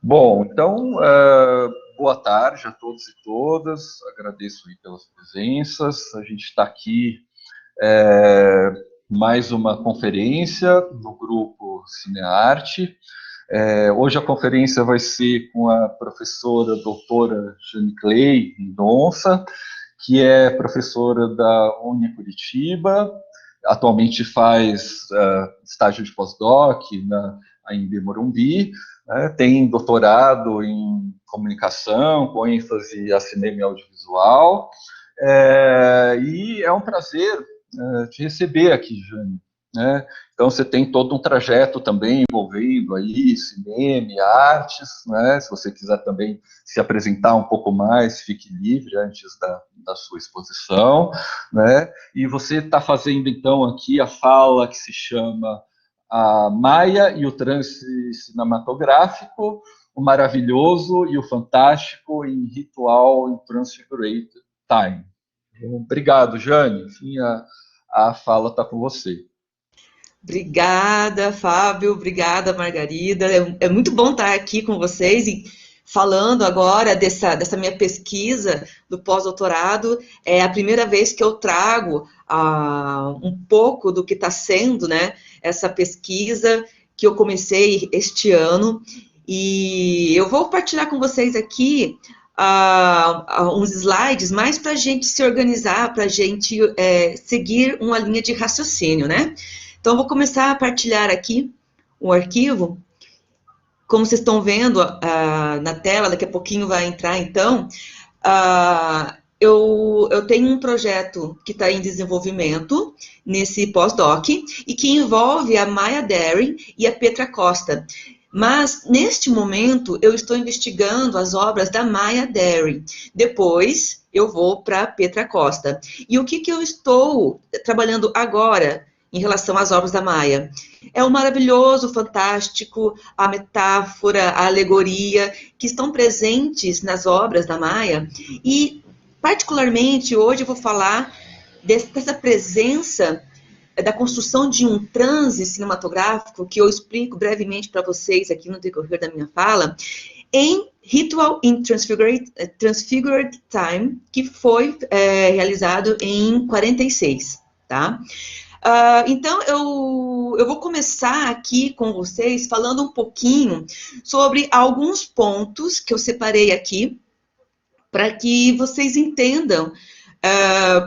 Bom, então, boa tarde a todos e todas, agradeço aí pelas presenças, a gente está aqui mais uma conferência no grupo Cinearte. Hoje a conferência vai ser com a professora doutora Jane Clay Mendonça, que é professora da Uni Curitiba, atualmente faz estágio de pós-doc na AMB Morumbi, né, tem doutorado em comunicação, com ênfase a cinema e audiovisual, e é um prazer te receber aqui, Jane. Né? Então, você tem todo um trajeto também envolvendo aí cinema e artes, né? Se você quiser também se apresentar um pouco mais, fique livre antes da sua exposição, né? E você está fazendo, então, aqui a fala que se chama a Maia e o Trance Cinematográfico, o Maravilhoso e o Fantástico em Ritual em Transfigurated Time. Obrigado, Jane. Enfim, a fala está com você. Obrigada, Fábio. Obrigada, Margarida. É muito bom estar aqui com vocês e falando agora dessa minha pesquisa do pós-doutorado. É a primeira vez que eu trago um pouco do que está sendo, né, essa pesquisa que eu comecei este ano. E eu vou partilhar com vocês aqui uns slides mais para a gente se organizar, para a gente seguir uma linha de raciocínio, né? Então, eu vou começar a partilhar aqui o arquivo. Como vocês estão vendo na tela, daqui a pouquinho vai entrar, então, eu tenho um projeto que está em desenvolvimento nesse pós-doc e que envolve a Maya Deren e a Petra Costa. Mas, neste momento, eu estou investigando as obras da Maya Deren. Depois, eu vou para a Petra Costa. E o que eu estou trabalhando agora em relação às obras da Maya? É o maravilhoso, o fantástico, a metáfora, a alegoria, que estão presentes nas obras da Maya. E, particularmente, hoje eu vou falar dessa presença da construção de um transe cinematográfico, que eu explico brevemente para vocês aqui no decorrer da minha fala, em Ritual in Transfigured Time, que foi realizado em 46, tá? Então, eu vou começar aqui com vocês falando um pouquinho sobre alguns pontos que eu separei aqui, para que vocês entendam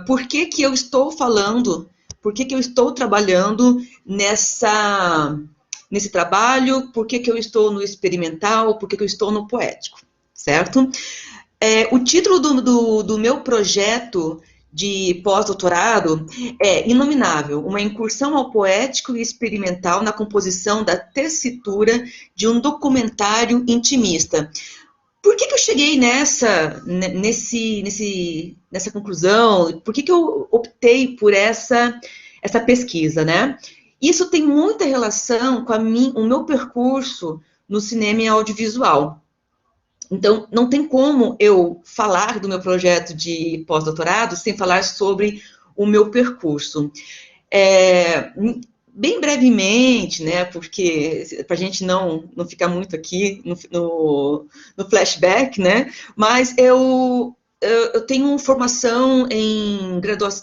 por que eu estou falando, por que eu estou trabalhando nesse trabalho, por que eu estou no experimental, por que eu estou no poético, certo? O título do meu projeto de pós-doutorado é Inominável, uma incursão ao poético e experimental na composição da tessitura de um documentário intimista. Por que eu cheguei nessa conclusão? Por que eu optei por essa pesquisa, né? Isso tem muita relação com o meu percurso no cinema e audiovisual. Então, não tem como eu falar do meu projeto de pós-doutorado sem falar sobre o meu percurso. Bem brevemente, né, porque para a gente não ficar muito aqui no flashback, né, mas eu tenho formação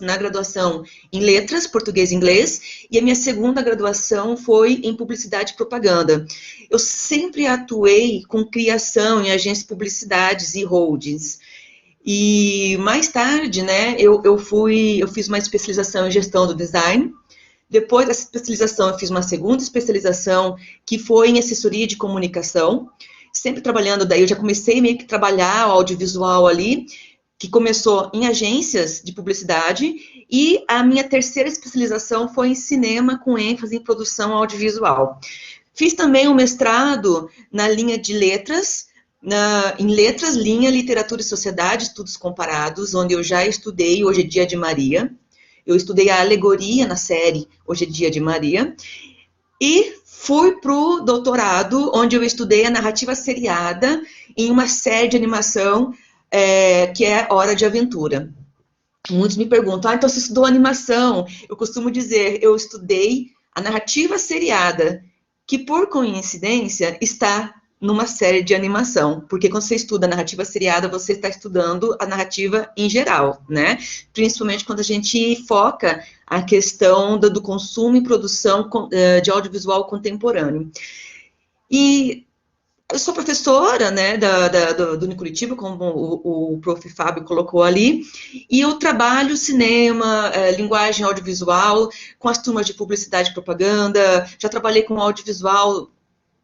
na graduação em letras, português e inglês, e a minha segunda graduação foi em publicidade e propaganda. Eu sempre atuei com criação em agências de publicidades e holdings. E mais tarde, né, eu fiz uma especialização em gestão do design. Depois dessa especialização, eu fiz uma segunda especialização, que foi em assessoria de comunicação, sempre trabalhando, daí eu já comecei meio que trabalhar o audiovisual ali, que começou em agências de publicidade, e a minha terceira especialização foi em cinema, com ênfase em produção audiovisual. Fiz também um mestrado na linha de letras, em letras, linha literatura e sociedade, estudos comparados, onde eu já estudei Hoje é Dia de Maria. Eu estudei a alegoria na série Hoje é Dia de Maria. E fui para o doutorado, onde eu estudei a narrativa seriada em uma série de animação que é Hora de Aventura. Muitos me perguntam, então você estudou animação? Eu costumo dizer, eu estudei a narrativa seriada, que por coincidência está numa série de animação, porque quando você estuda narrativa seriada, você está estudando a narrativa em geral, né? Principalmente quando a gente foca a questão do consumo e produção de audiovisual contemporâneo. E eu sou professora, né, do Unicuritiba, como o prof. Fábio colocou ali, e eu trabalho cinema, linguagem audiovisual, com as turmas de publicidade e propaganda, já trabalhei com audiovisual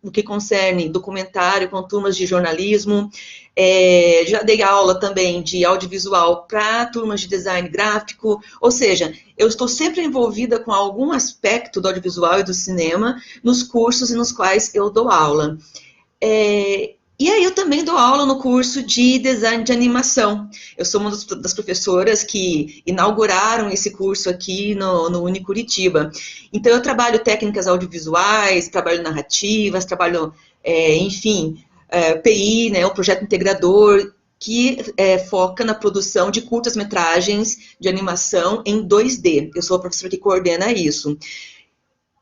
no que concerne documentário, com turmas de jornalismo, já dei aula também de audiovisual para turmas de design gráfico, ou seja, eu estou sempre envolvida com algum aspecto do audiovisual e do cinema nos cursos nos quais eu dou aula. E aí eu também dou aula no curso de design de animação. Eu sou uma das professoras que inauguraram esse curso aqui no Unicuritiba. Então eu trabalho técnicas audiovisuais, trabalho narrativas, trabalho, enfim, PI, né, o projeto integrador, que foca na produção de curtas-metragens de animação em 2D. Eu sou a professora que coordena isso.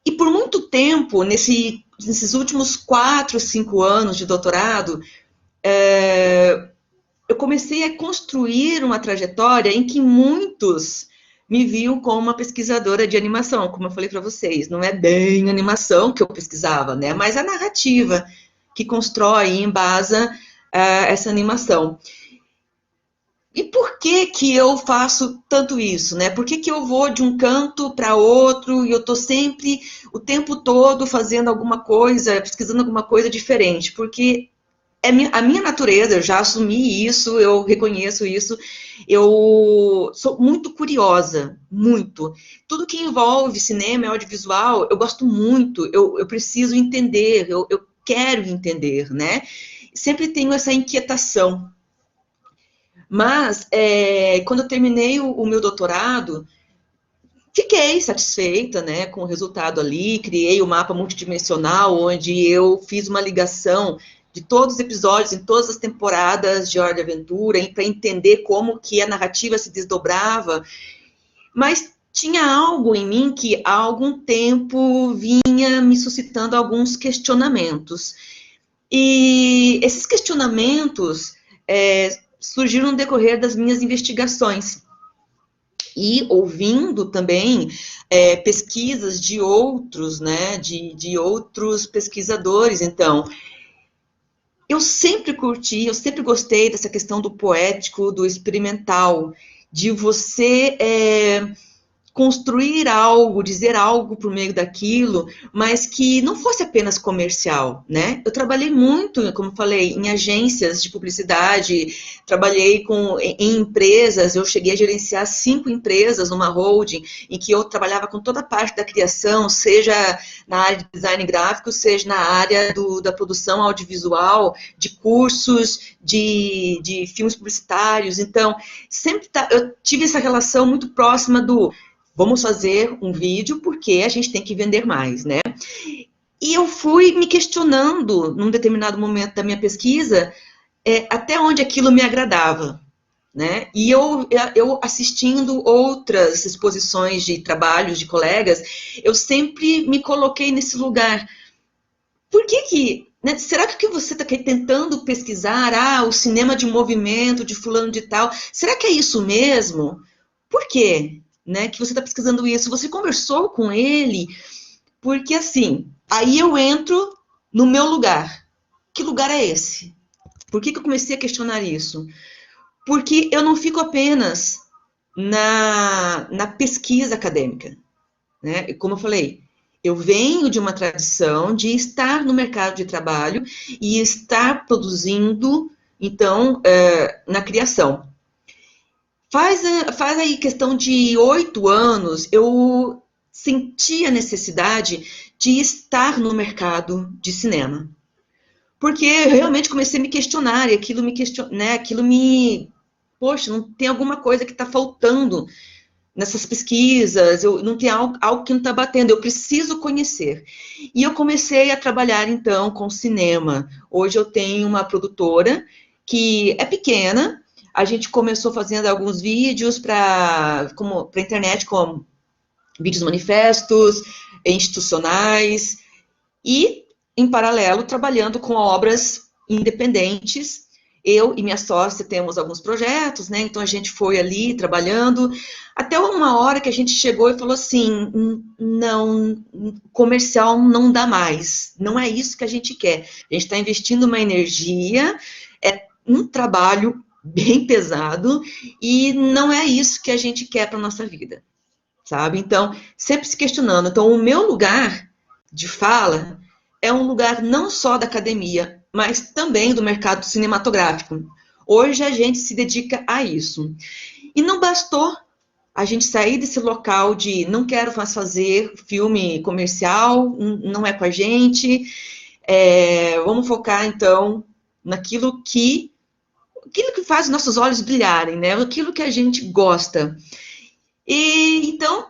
E por muito tempo, nesses últimos 4, 5 anos de doutorado, eu comecei a construir uma trajetória em que muitos me viam como uma pesquisadora de animação, como eu falei para vocês. Não é bem animação que eu pesquisava, né? Mas a narrativa que constrói e embasa essa animação. E por que que eu faço tanto isso, né? Por que que eu vou de um canto para outro e eu estou sempre, o tempo todo, fazendo alguma coisa, pesquisando alguma coisa diferente? Porque a minha natureza, eu já assumi isso, eu reconheço isso, eu sou muito curiosa, muito. Tudo que envolve cinema e audiovisual, eu gosto muito, eu preciso entender, eu quero entender, né? Sempre tenho essa inquietação. Mas, quando eu terminei o meu doutorado, fiquei satisfeita, né, com o resultado ali, criei o mapa multidimensional, onde eu fiz uma ligação de todos os episódios, em todas as temporadas de Hora de Aventura, para entender como que a narrativa se desdobrava, mas tinha algo em mim que há algum tempo vinha me suscitando alguns questionamentos. E esses questionamentos surgiram no decorrer das minhas investigações. E ouvindo também pesquisas de outros, né, de outros pesquisadores. Então, eu sempre curti, eu sempre gostei dessa questão do poético, do experimental, de você construir algo, dizer algo por meio daquilo, mas que não fosse apenas comercial, né? Eu trabalhei muito, como falei, em agências de publicidade, trabalhei em empresas, eu cheguei a gerenciar 5 empresas numa holding, em que eu trabalhava com toda a parte da criação, seja na área de design gráfico, seja na área da produção audiovisual, de cursos, de filmes publicitários. Então, sempre eu tive essa relação muito próxima do vamos fazer um vídeo porque a gente tem que vender mais, né? E eu fui me questionando, num determinado momento da minha pesquisa, até onde aquilo me agradava, né? E eu assistindo outras exposições de trabalhos de colegas, eu sempre me coloquei nesse lugar. Por que né, será que o que você está tentando pesquisar, o cinema de movimento, de fulano de tal, será que é isso mesmo? Por quê? Né, que você está pesquisando isso, você conversou com ele, porque assim, aí eu entro no meu lugar. Que lugar é esse? Por que eu comecei a questionar isso? Porque eu não fico apenas na pesquisa acadêmica, né? Como eu falei, eu venho de uma tradição de estar no mercado de trabalho e estar produzindo, então, na criação. Faz aí questão de 8 anos, eu senti a necessidade de estar no mercado de cinema. Porque eu realmente comecei a me questionar, e aquilo me poxa, não tem alguma coisa que está faltando nessas pesquisas, não tem algo que não está batendo, eu preciso conhecer. E eu comecei a trabalhar, então, com cinema. Hoje eu tenho uma produtora que é pequena. A gente começou fazendo alguns vídeos para a internet, como vídeos manifestos, institucionais, e em paralelo, trabalhando com obras independentes. Eu e minha sócia temos alguns projetos, né? Então a gente foi ali trabalhando, até uma hora que a gente chegou e falou assim: não, comercial não dá mais, não é isso que a gente quer. A gente está investindo uma energia, é um trabalho bem pesado, e não é isso que a gente quer para a nossa vida, sabe? Então, sempre se questionando. Então, o meu lugar de fala é um lugar não só da academia, mas também do mercado cinematográfico. Hoje a gente se dedica a isso. E não bastou a gente sair desse local de não quero mais fazer filme comercial, não é com a gente, vamos focar então naquilo que faz nossos olhos brilharem, né? Aquilo que a gente gosta. E então,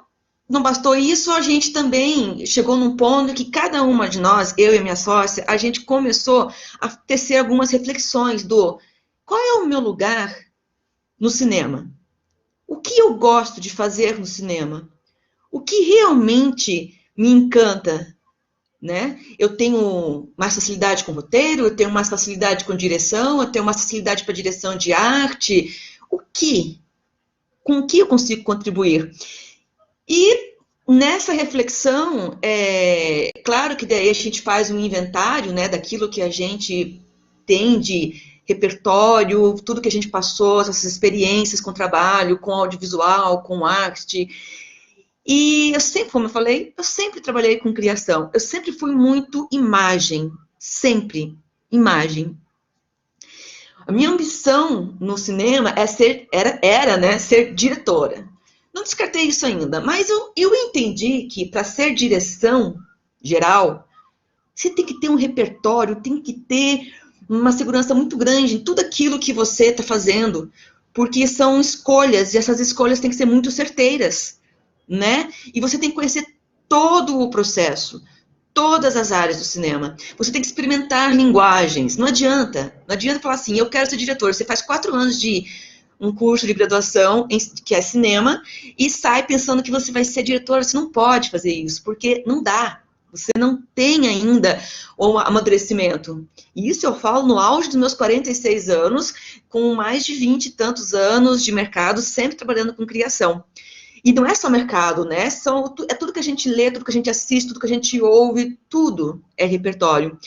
não bastou isso, a gente também chegou num ponto que cada uma de nós, eu e a minha sócia, a gente começou a tecer algumas reflexões do qual é o meu lugar no cinema? O que eu gosto de fazer no cinema? O que realmente me encanta, né? Eu tenho mais facilidade com roteiro, eu tenho mais facilidade com direção, eu tenho mais facilidade para direção de arte. Com o que eu consigo contribuir? E nessa reflexão, claro que daí a gente faz um inventário, né, daquilo que a gente tem de repertório, tudo que a gente passou, essas experiências com trabalho, com audiovisual, com arte. E eu sempre, como eu falei, eu sempre trabalhei com criação. Eu sempre fui muito imagem, sempre imagem. A minha ambição no cinema era, né, ser diretora. Não descartei isso ainda, mas eu entendi que para ser direção geral, você tem que ter um repertório, tem que ter uma segurança muito grande em tudo aquilo que você está fazendo, porque são escolhas, e essas escolhas têm que ser muito certeiras, né? E você tem que conhecer todo o processo, todas as áreas do cinema. Você tem que experimentar linguagens. Não adianta falar assim, eu quero ser diretor. Você faz 4 anos de um curso de graduação que é cinema e sai pensando que você vai ser diretor. Você não pode fazer isso, porque não dá. Você não tem ainda um amadurecimento. E isso eu falo no auge dos meus 46 anos, com mais de 20 e tantos anos de mercado, sempre trabalhando com criação. E não é só mercado, né? É tudo que a gente lê, tudo que a gente assiste, tudo que a gente ouve, tudo é repertório.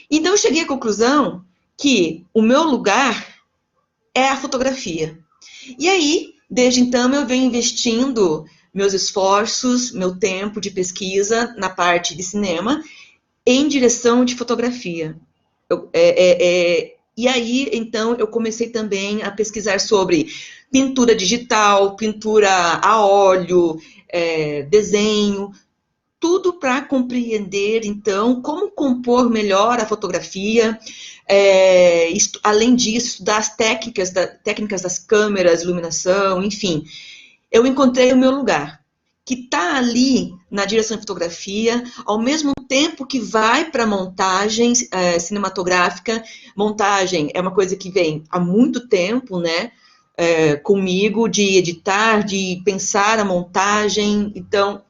Então eu cheguei à conclusão que o meu lugar é a fotografia. E aí, desde então, eu venho investindo meus esforços, meu tempo de pesquisa na parte de cinema em direção de fotografia. E aí, então, eu comecei também a pesquisar sobre pintura digital, pintura a óleo, desenho, tudo para compreender, então, como compor melhor a fotografia. Além disso, estudar as técnicas das câmeras, iluminação, enfim. Eu encontrei o meu lugar, que está ali na direção de fotografia, ao mesmo tempo que vai para a montagem cinematográfica. Montagem é uma coisa que vem há muito tempo, né? Comigo, de editar, de pensar a montagem. Então,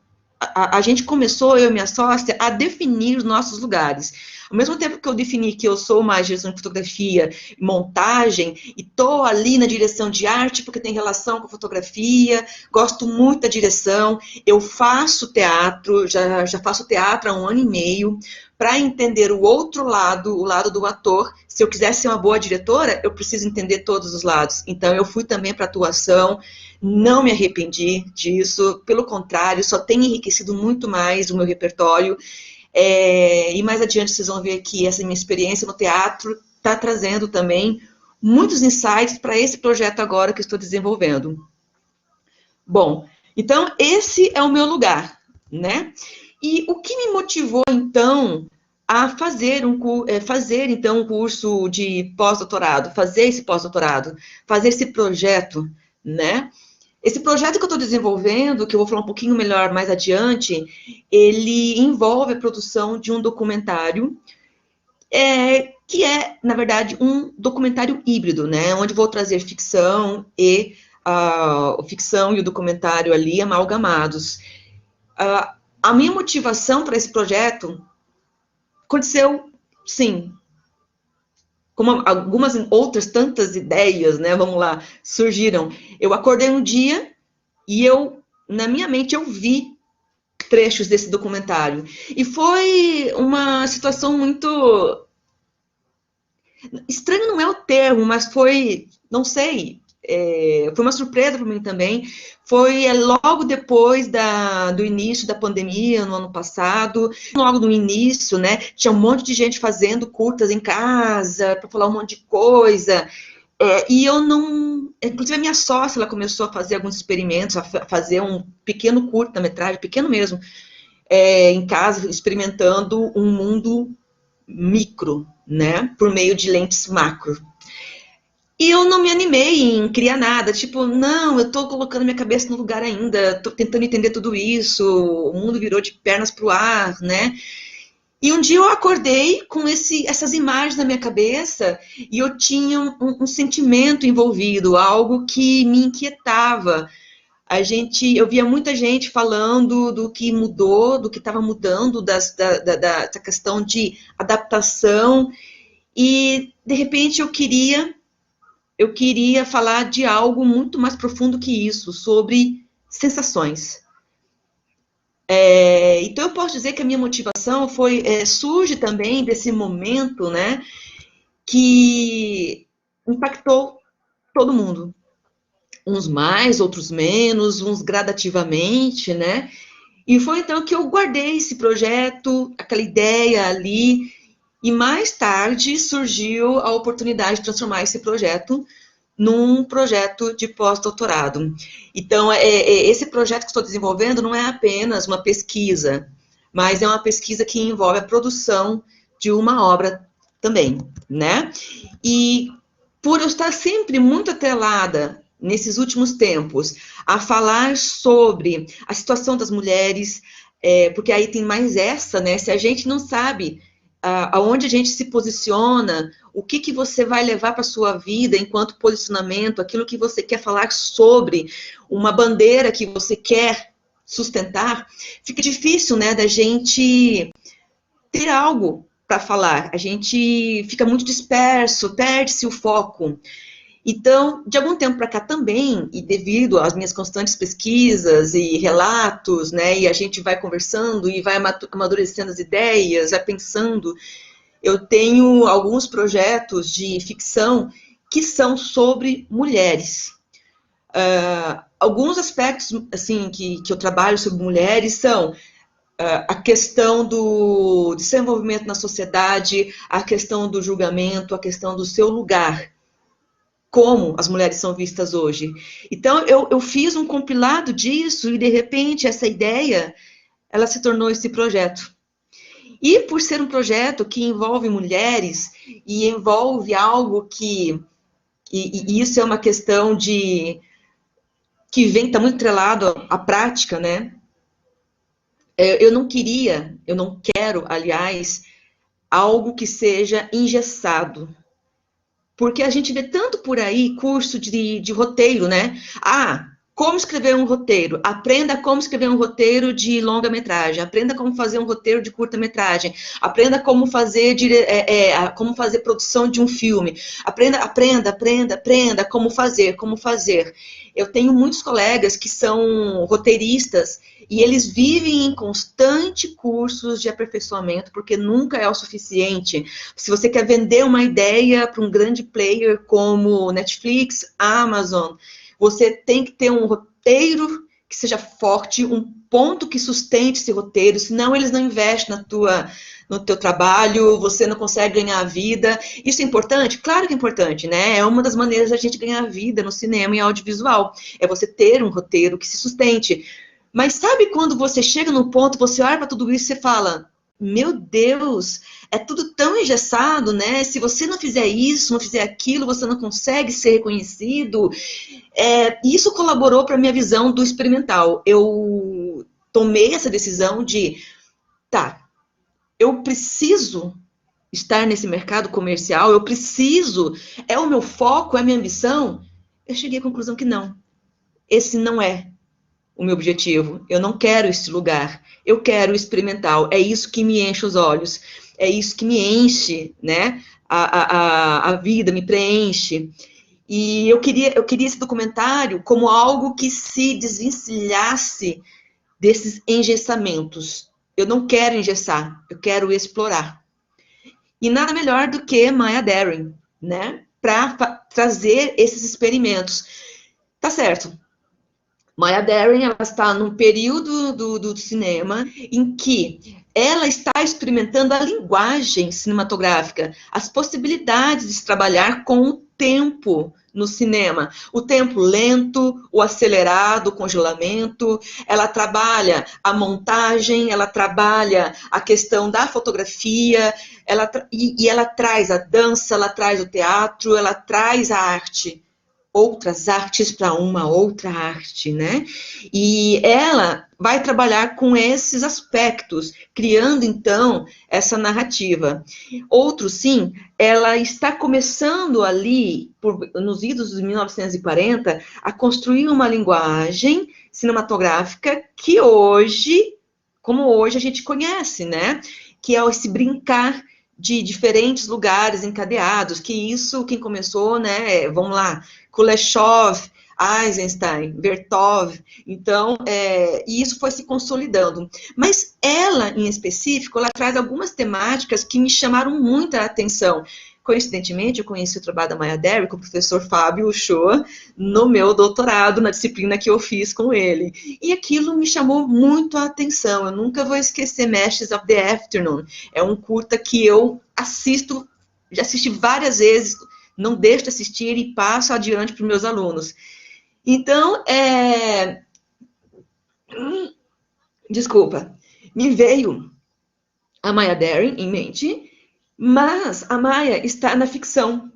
a gente começou, eu e minha sócia, a definir os nossos lugares. Ao mesmo tempo que eu defini que eu sou mais direção de fotografia, montagem, e estou ali na direção de arte, porque tem relação com fotografia, gosto muito da direção, eu faço teatro, já faço teatro há 1 ano e meio, para entender o outro lado, o lado do ator. Se eu quiser ser uma boa diretora, eu preciso entender todos os lados. Então, eu fui também para atuação, não me arrependi disso, pelo contrário, só tem enriquecido muito mais o meu repertório. E mais adiante vocês vão ver que essa minha experiência no teatro está trazendo também muitos insights para esse projeto agora que eu estou desenvolvendo. Bom, então esse é o meu lugar, né? E o que me motivou então a fazer então um curso de pós-doutorado, fazer esse pós-doutorado, fazer esse projeto, né? Esse projeto que eu estou desenvolvendo, que eu vou falar um pouquinho melhor mais adiante, ele envolve a produção de um documentário, que é, na verdade, um documentário híbrido, né? Onde vou trazer ficção e o documentário ali amalgamados. A minha motivação para esse projeto aconteceu, sim, como algumas outras tantas ideias, né, vamos lá, surgiram. Eu acordei um dia e na minha mente, eu vi trechos desse documentário. E foi uma situação muito... Estranho não é o termo, mas foi, não sei, foi uma surpresa para mim também. Foi logo depois do início da pandemia, no ano passado. Logo no início, né, tinha um monte de gente fazendo curtas em casa, para falar um monte de coisa. E eu não... Inclusive, a minha sócia, ela começou a fazer alguns experimentos, a fazer um pequeno curta-metragem, pequeno mesmo, em casa, experimentando um mundo micro, né, por meio de lentes macro. E eu não me animei em criar nada, tipo, não, eu estou colocando minha cabeça no lugar ainda, estou tentando entender tudo isso, o mundo virou de pernas para o ar, né? E um dia eu acordei com essas imagens na minha cabeça e eu tinha um sentimento envolvido, algo que me inquietava. Eu via muita gente falando do que mudou, do que estava mudando, dessa questão de adaptação, e de repente eu queria falar de algo muito mais profundo que isso, sobre sensações. Então eu posso dizer que a minha motivação surge também desse momento, né, que impactou todo mundo. Uns mais, outros menos, uns gradativamente, né? E foi então que eu guardei esse projeto, aquela ideia ali, e mais tarde surgiu a oportunidade de transformar esse projeto num projeto de pós-doutorado. Então, esse projeto que estou desenvolvendo não é apenas uma pesquisa, mas é uma pesquisa que envolve a produção de uma obra também, né? E por eu estar sempre muito atrelada nesses últimos tempos, a falar sobre a situação das mulheres, porque aí tem mais essa, né? Se a gente não sabe aonde a gente se posiciona, o que você vai levar para a sua vida enquanto posicionamento, aquilo que você quer falar sobre, uma bandeira que você quer sustentar, fica difícil, né, da gente ter algo para falar. A gente fica muito disperso, perde-se o foco. Então, de algum tempo para cá também, e devido às minhas constantes pesquisas e relatos, né, e a gente vai conversando e vai amadurecendo as ideias, vai pensando, eu tenho alguns projetos de ficção que são sobre mulheres. Alguns aspectos assim que eu trabalho sobre mulheres são a questão do desenvolvimento na sociedade, a questão do julgamento, a questão do seu lugar, como as mulheres são vistas hoje. Então, eu fiz um compilado disso e, de repente, essa ideia, ela se tornou esse projeto. E por ser um projeto que envolve mulheres e envolve algo que... E isso é uma questão que está muito atrelado à prática, né? Eu não quero, aliás, algo que seja engessado. Porque a gente vê tanto por aí curso de roteiro, né? Como escrever um roteiro. Aprenda como escrever um roteiro de longa-metragem. Aprenda como fazer um roteiro de curta-metragem. Aprenda como fazer produção de um filme. Aprenda como fazer. Eu tenho muitos colegas que são roteiristas e eles vivem em constante cursos de aperfeiçoamento, porque nunca é o suficiente. Se você quer vender uma ideia para um grande player como Netflix, Amazon, você tem que ter um roteiro que seja forte, um ponto que sustente esse roteiro, senão eles não investem no teu trabalho, você não consegue ganhar a vida. Isso é importante? Claro que é importante, né? É uma das maneiras da gente ganhar a vida no cinema e audiovisual, é você ter um roteiro que se sustente. Mas sabe quando você chega num ponto, você olha para tudo isso e você fala, meu Deus, é tudo tão engessado, né? Se você não fizer isso, não fizer aquilo, você não consegue ser reconhecido. Isso colaborou para a minha visão do experimental. Eu tomei essa decisão de, eu preciso estar nesse mercado comercial, é o meu foco, é a minha ambição. Eu cheguei à conclusão que não. Esse não é o meu objetivo. Eu não quero esse lugar. Eu quero o experimental. É isso que me enche os olhos. é isso que me enche, né? A vida me preenche. E eu queria esse documentário como algo que se desvencilhasse desses engessamentos. Eu não quero engessar, eu quero explorar. E nada melhor do que Maya Deren, né? Para trazer esses experimentos. Tá certo. Maya Deren, ela está num período do cinema em que ela está experimentando a linguagem cinematográfica, as possibilidades de se trabalhar com o tempo no cinema. O tempo lento, o acelerado, o congelamento. Ela trabalha a montagem, ela trabalha a questão da fotografia, e ela traz a dança, ela traz o teatro, ela traz a arte. Outras artes para uma outra arte, né? E ela vai trabalhar com esses aspectos, criando, então, essa narrativa. Outro, sim, ela está começando ali, nos idos de 1940, a construir uma linguagem cinematográfica que hoje, como hoje a gente conhece, né? Que é esse brincar de diferentes lugares encadeados, que isso, quem começou, né? Vamos lá, Kuleshov, Eisenstein, Vertov, então, e isso foi se consolidando. Mas ela, em específico, ela traz algumas temáticas que me chamaram muita atenção. Coincidentemente, eu conheci o trabalho da Maya Deren com o professor Fábio Uchoa no meu doutorado, na disciplina que eu fiz com ele. E aquilo me chamou muito a atenção. Eu nunca vou esquecer Meshes of the Afternoon. É um curta que eu assisto, já assisti várias vezes, não deixo de assistir e passo adiante para os meus alunos. Então, desculpa, me veio a Maya Deren em mente, mas a Maya está na ficção.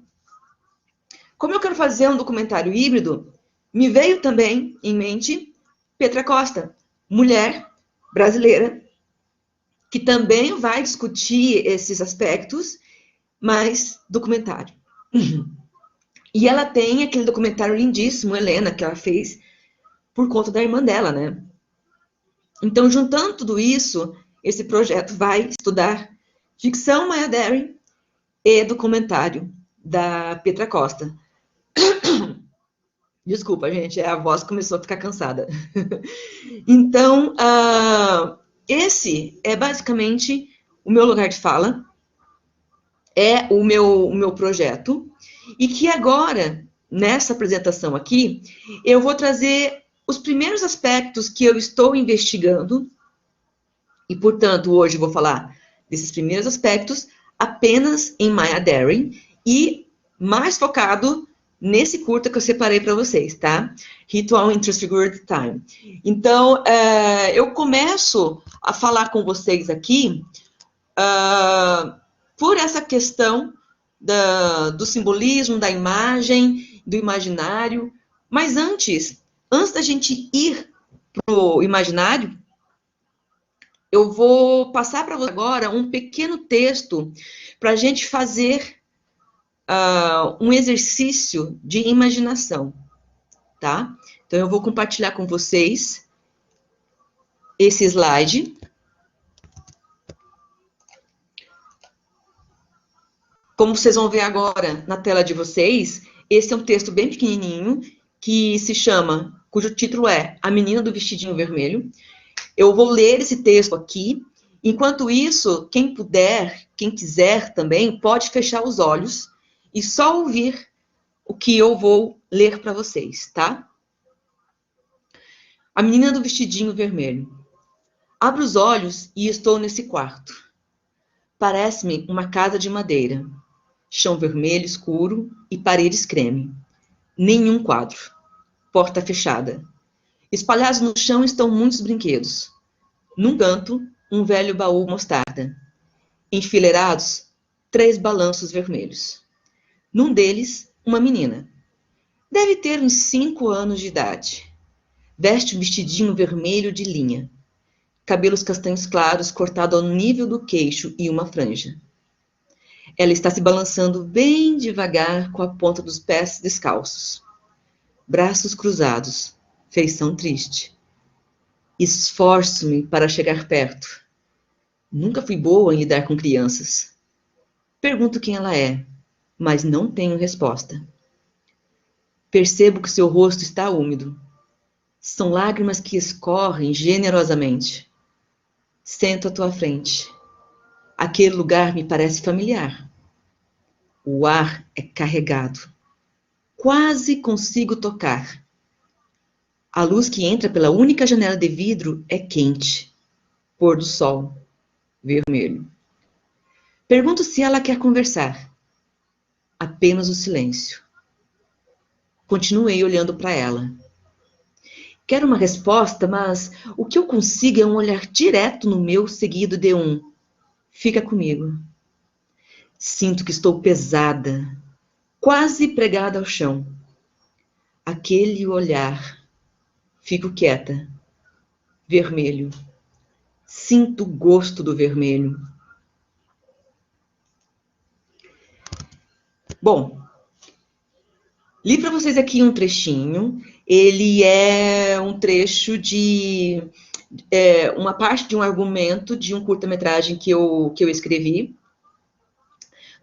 Como eu quero fazer um documentário híbrido, me veio também em mente Petra Costa, mulher brasileira, que também vai discutir esses aspectos, mas documentário. E ela tem aquele documentário lindíssimo, Helena, que ela fez por conta da irmã dela, né? Então, juntando tudo isso, esse projeto vai estudar ficção Maya Deren e documentário da Petra Costa. Desculpa, gente, a voz começou a ficar cansada. Então, esse é basicamente o meu lugar de fala, é o meu projeto, e que agora, nessa apresentação aqui, eu vou trazer os primeiros aspectos que eu estou investigando, e, portanto, hoje eu vou falar desses primeiros aspectos apenas em Maya Deren, e mais focado nesse curta que eu separei para vocês, tá? Ritual in Transfigured Time. Então, eu começo a falar com vocês aqui por essa questão do simbolismo, da imagem, do imaginário. Mas antes da gente ir para o imaginário, eu vou passar para você agora um pequeno texto para a gente fazer um exercício de imaginação, tá? Então, eu vou compartilhar com vocês esse slide. Como vocês vão ver agora na tela de vocês, esse é um texto bem pequenininho, que se chama, cujo título é A Menina do Vestidinho Vermelho. Eu vou ler esse texto aqui. Enquanto isso, quem puder, quem quiser também, pode fechar os olhos e só ouvir o que eu vou ler para vocês, tá? A Menina do Vestidinho Vermelho. Abro os olhos e estou nesse quarto. Parece-me uma casa de madeira. Chão vermelho escuro e paredes creme. Nenhum quadro. Porta fechada. Espalhados no chão estão muitos brinquedos. Num canto, um velho baú mostarda. Enfileirados, 3 balanços vermelhos. Num deles, uma menina. Deve ter uns 5 anos de idade. Veste um vestidinho vermelho de linha. Cabelos castanhos claros cortados ao nível do queixo e uma franja. Ela está se balançando bem devagar com a ponta dos pés descalços. Braços cruzados, feição triste. Esforço-me para chegar perto. Nunca fui boa em lidar com crianças. Pergunto quem ela é, mas não tenho resposta. Percebo que seu rosto está úmido. São lágrimas que escorrem generosamente. Sento à tua frente. Aquele lugar me parece familiar. O ar é carregado. Quase consigo tocar. A luz que entra pela única janela de vidro é quente. Pôr do sol. Vermelho. Pergunto se ela quer conversar. Apenas o silêncio. Continuei olhando para ela. Quero uma resposta, mas o que eu consigo é um olhar direto no meu, seguido de um fica comigo. Sinto que estou pesada, quase pregada ao chão. Aquele olhar. Fico quieta. Vermelho. Sinto o gosto do vermelho. Bom, li para vocês aqui um trechinho. Ele é um trecho de uma parte de um argumento de um curta-metragem que eu escrevi.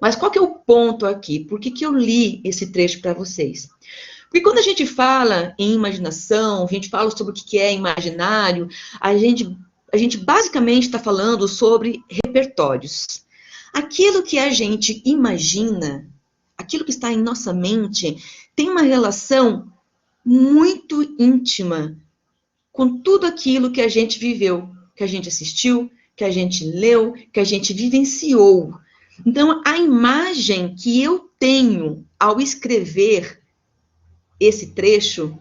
Mas qual que é o ponto aqui? Por que eu li esse trecho para vocês? Porque quando a gente fala em imaginação, a gente fala sobre o que é imaginário, a gente basicamente está falando sobre repertórios. Aquilo que a gente imagina, aquilo que está em nossa mente, tem uma relação muito íntima com tudo aquilo que a gente viveu, que a gente assistiu, que a gente leu, que a gente vivenciou. Então, a imagem que eu tenho ao escrever esse trecho,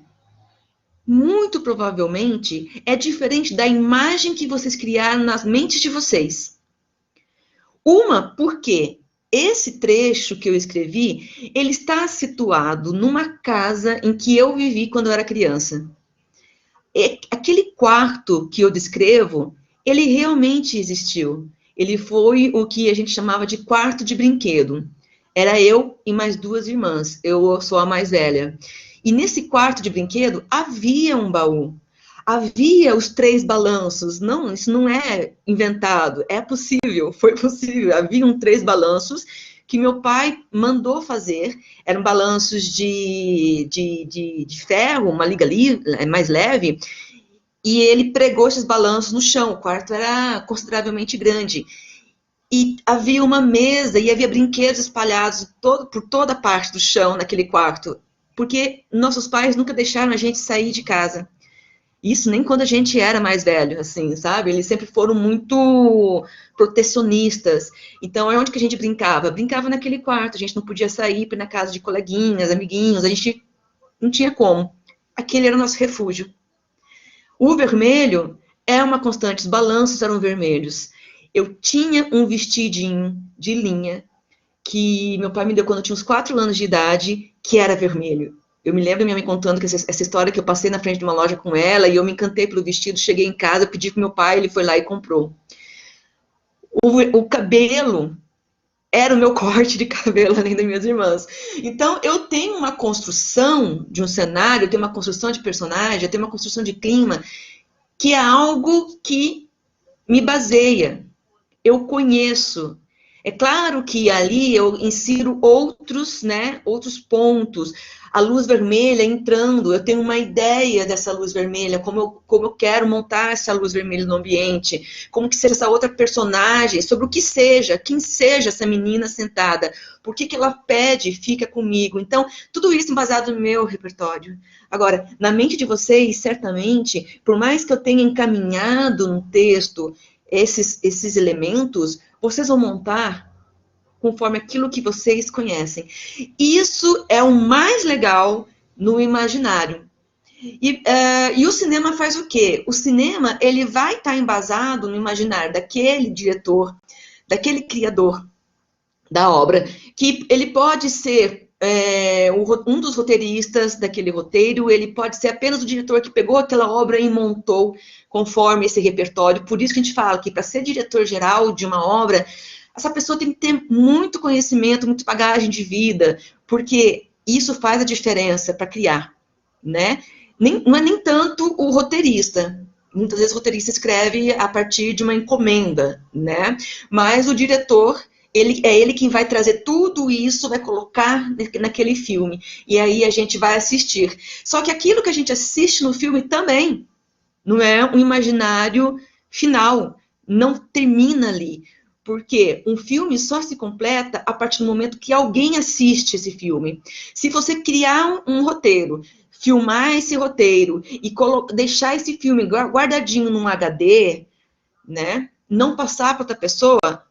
muito provavelmente, é diferente da imagem que vocês criaram nas mentes de vocês. Uma, porque esse trecho que eu escrevi, ele está situado numa casa em que eu vivi quando eu era criança. Aquele quarto que eu descrevo, ele realmente existiu. Ele foi o que a gente chamava de quarto de brinquedo. Era eu e mais 2 irmãs. Eu sou a mais velha. E nesse quarto de brinquedo havia um baú. Havia os 3 balanços. Não, isso não é inventado. É possível, foi possível. Haviam 3 balanços que meu pai mandou fazer. Eram balanços de ferro, uma liga mais leve. E ele pregou esses balanços no chão. O quarto era consideravelmente grande. E havia uma mesa e havia brinquedos espalhados por toda a parte do chão naquele quarto. Porque nossos pais nunca deixaram a gente sair de casa. Isso nem quando a gente era mais velho, assim, sabe? Eles sempre foram muito protecionistas. Então, é onde que a gente brincava? Brincava naquele quarto. A gente não podia sair para ir na casa de coleguinhas, amiguinhos. A gente não tinha como. Aquele era o nosso refúgio. O vermelho é uma constante, os balanços eram vermelhos. Eu tinha um vestidinho de linha que meu pai me deu quando eu tinha uns 4 anos de idade, que era vermelho. Eu me lembro da minha mãe contando que essa história que eu passei na frente de uma loja com ela e eu me encantei pelo vestido, cheguei em casa, pedi para meu pai, ele foi lá e comprou. O cabelo era o meu corte de cabelo, além das minhas irmãs. Então, eu tenho uma construção de um cenário, eu tenho uma construção de personagem, eu tenho uma construção de clima, que é algo que me baseia. Eu conheço. É claro que ali eu insiro outros pontos. A luz vermelha entrando, eu tenho uma ideia dessa luz vermelha, como eu quero montar essa luz vermelha no ambiente, como que seja essa outra personagem, sobre o que seja, quem seja essa menina sentada, por que ela pede, fica comigo. Então, tudo isso baseado no meu repertório. Agora, na mente de vocês, certamente, por mais que eu tenha encaminhado no texto esses elementos, vocês vão montar conforme aquilo que vocês conhecem. Isso é o mais legal no imaginário. E o cinema faz o quê? O cinema ele vai estar embasado no imaginário daquele diretor, daquele criador da obra, que ele pode ser um dos roteiristas daquele roteiro, ele pode ser apenas o diretor que pegou aquela obra e montou conforme esse repertório. Por isso que a gente fala que para ser diretor geral de uma obra, essa pessoa tem que ter muito conhecimento, muita bagagem de vida, porque isso faz a diferença para criar, né? Não é nem tanto o roteirista, muitas vezes o roteirista escreve a partir de uma encomenda, né? Mas o diretor, ele quem vai trazer tudo isso, vai colocar naquele filme. E aí a gente vai assistir. Só que aquilo que a gente assiste no filme também não é um imaginário final, não termina ali. Porque um filme só se completa a partir do momento que alguém assiste esse filme. Se você criar um roteiro, filmar esse roteiro e deixar esse filme guardadinho num HD, né, não passar para outra pessoa,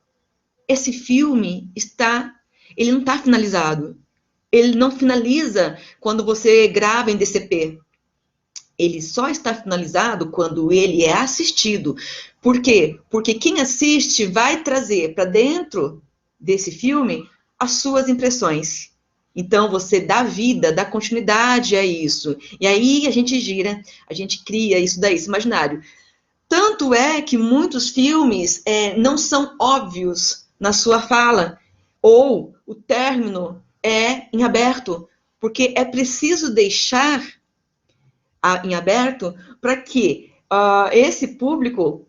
esse filme ele não está finalizado. Ele não finaliza quando você grava em DCP. Ele só está finalizado quando ele é assistido. Por quê? Porque quem assiste vai trazer para dentro desse filme as suas impressões. Então, você dá vida, dá continuidade a isso. E aí a gente gira, a gente cria isso daí, esse imaginário. Tanto é que muitos filmes não são óbvios na sua fala, ou o término é em aberto, porque é preciso deixar em aberto para que esse público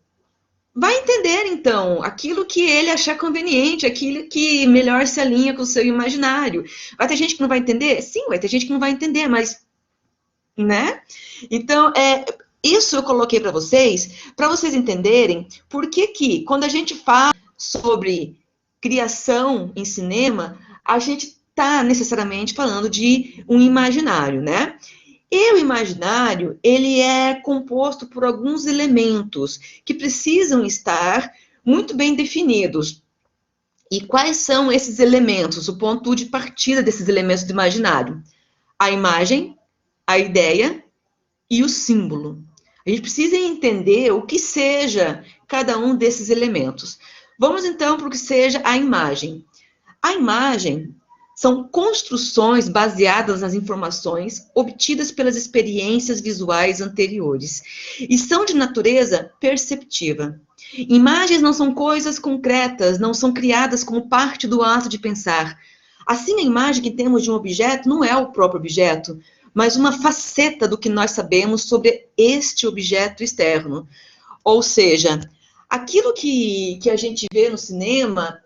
vai entender, então, aquilo que ele achar conveniente, aquilo que melhor se alinha com o seu imaginário. Vai ter gente que não vai entender? Sim, vai ter gente que não vai entender, mas, né? Então, isso eu coloquei para vocês entenderem por que quando a gente fala sobre criação em cinema, a gente está necessariamente falando de um imaginário, né? E o imaginário, ele é composto por alguns elementos que precisam estar muito bem definidos. E quais são esses elementos? O ponto de partida desses elementos do imaginário? A imagem, a ideia e o símbolo. A gente precisa entender o que seja cada um desses elementos. Vamos então para o que seja a imagem. A imagem são construções baseadas nas informações obtidas pelas experiências visuais anteriores e são de natureza perceptiva. Imagens não são coisas concretas, não são criadas como parte do ato de pensar. Assim, a imagem que temos de um objeto não é o próprio objeto, mas uma faceta do que nós sabemos sobre este objeto externo. Ou seja, aquilo que a gente vê no cinema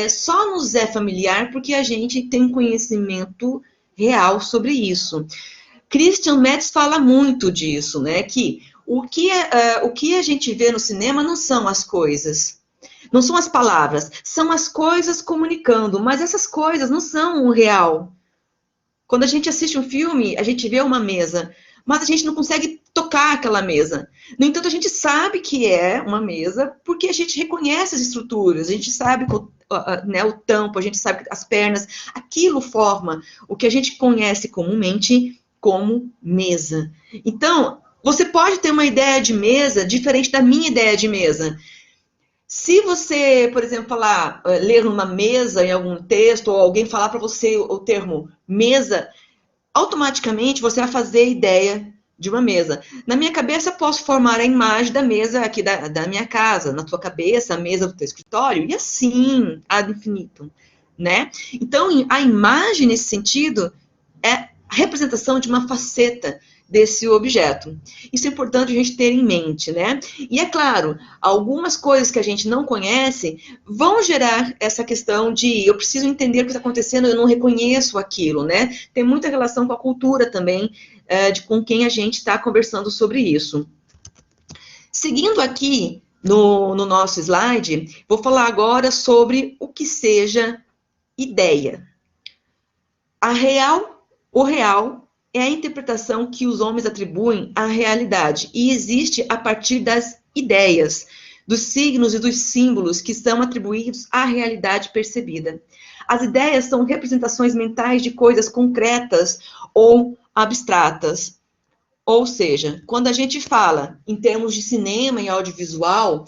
só nos é familiar porque a gente tem conhecimento real sobre isso. Christian Metz fala muito disso, né? Que o que a gente vê no cinema não são as coisas, não são as palavras, são as coisas comunicando, mas essas coisas não são o real. Quando a gente assiste um filme, a gente vê uma mesa, mas a gente não consegue tocar aquela mesa. No entanto, a gente sabe que é uma mesa porque a gente reconhece as estruturas, a gente sabe o tampo, a gente sabe as pernas, aquilo forma o que a gente conhece comumente como mesa. Então, você pode ter uma ideia de mesa diferente da minha ideia de mesa. Se você, por exemplo, ler numa mesa em algum texto, ou alguém falar para você o termo mesa, automaticamente você vai fazer ideia de uma mesa. Na minha cabeça, eu posso formar a imagem da mesa aqui da minha casa, na tua cabeça, a mesa do teu escritório, e assim, ad infinitum, né? Então, a imagem, nesse sentido, é a representação de uma faceta desse objeto. Isso é importante a gente ter em mente, né? E é claro, algumas coisas que a gente não conhece vão gerar essa questão de eu preciso entender o que está acontecendo, eu não reconheço aquilo, né? Tem muita relação com a cultura também, com quem a gente está conversando sobre isso. Seguindo aqui no nosso slide, vou falar agora sobre o que seja ideia. O real é a interpretação que os homens atribuem à realidade e existe a partir das ideias, dos signos e dos símbolos que são atribuídos à realidade percebida. As ideias são representações mentais de coisas concretas ou abstratas. Ou seja, quando a gente fala em termos de cinema e audiovisual,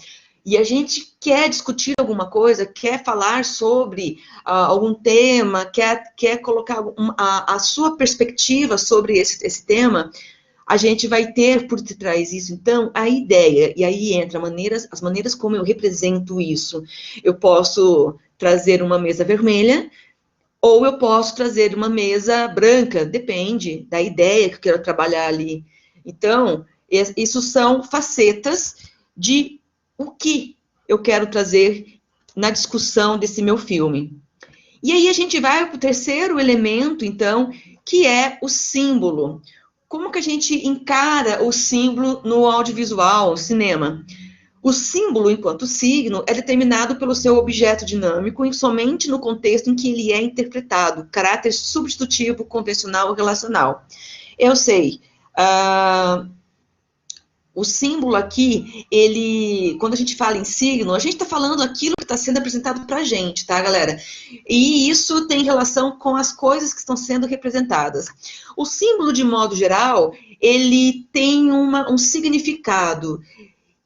e a gente quer discutir alguma coisa, quer falar sobre algum tema, quer colocar a sua perspectiva sobre esse tema, a gente vai ter por detrás disso, então, a ideia. E aí entra as maneiras como eu represento isso. Eu posso trazer uma mesa vermelha, ou eu posso trazer uma mesa branca, depende da ideia que eu quero trabalhar ali. Então, Isso são facetas de o que eu quero trazer na discussão desse meu filme. E aí a gente vai para o terceiro elemento, então, que é o símbolo. Como que a gente encara o símbolo no audiovisual, no cinema? O símbolo, enquanto signo, é determinado pelo seu objeto dinâmico e somente no contexto em que ele é interpretado, caráter substitutivo, convencional ou relacional. Eu sei, o símbolo aqui, quando a gente fala em signo, a gente está falando aquilo que está sendo apresentado para a gente, tá, galera? E isso tem relação com as coisas que estão sendo representadas. O símbolo, de modo geral, ele tem um significado.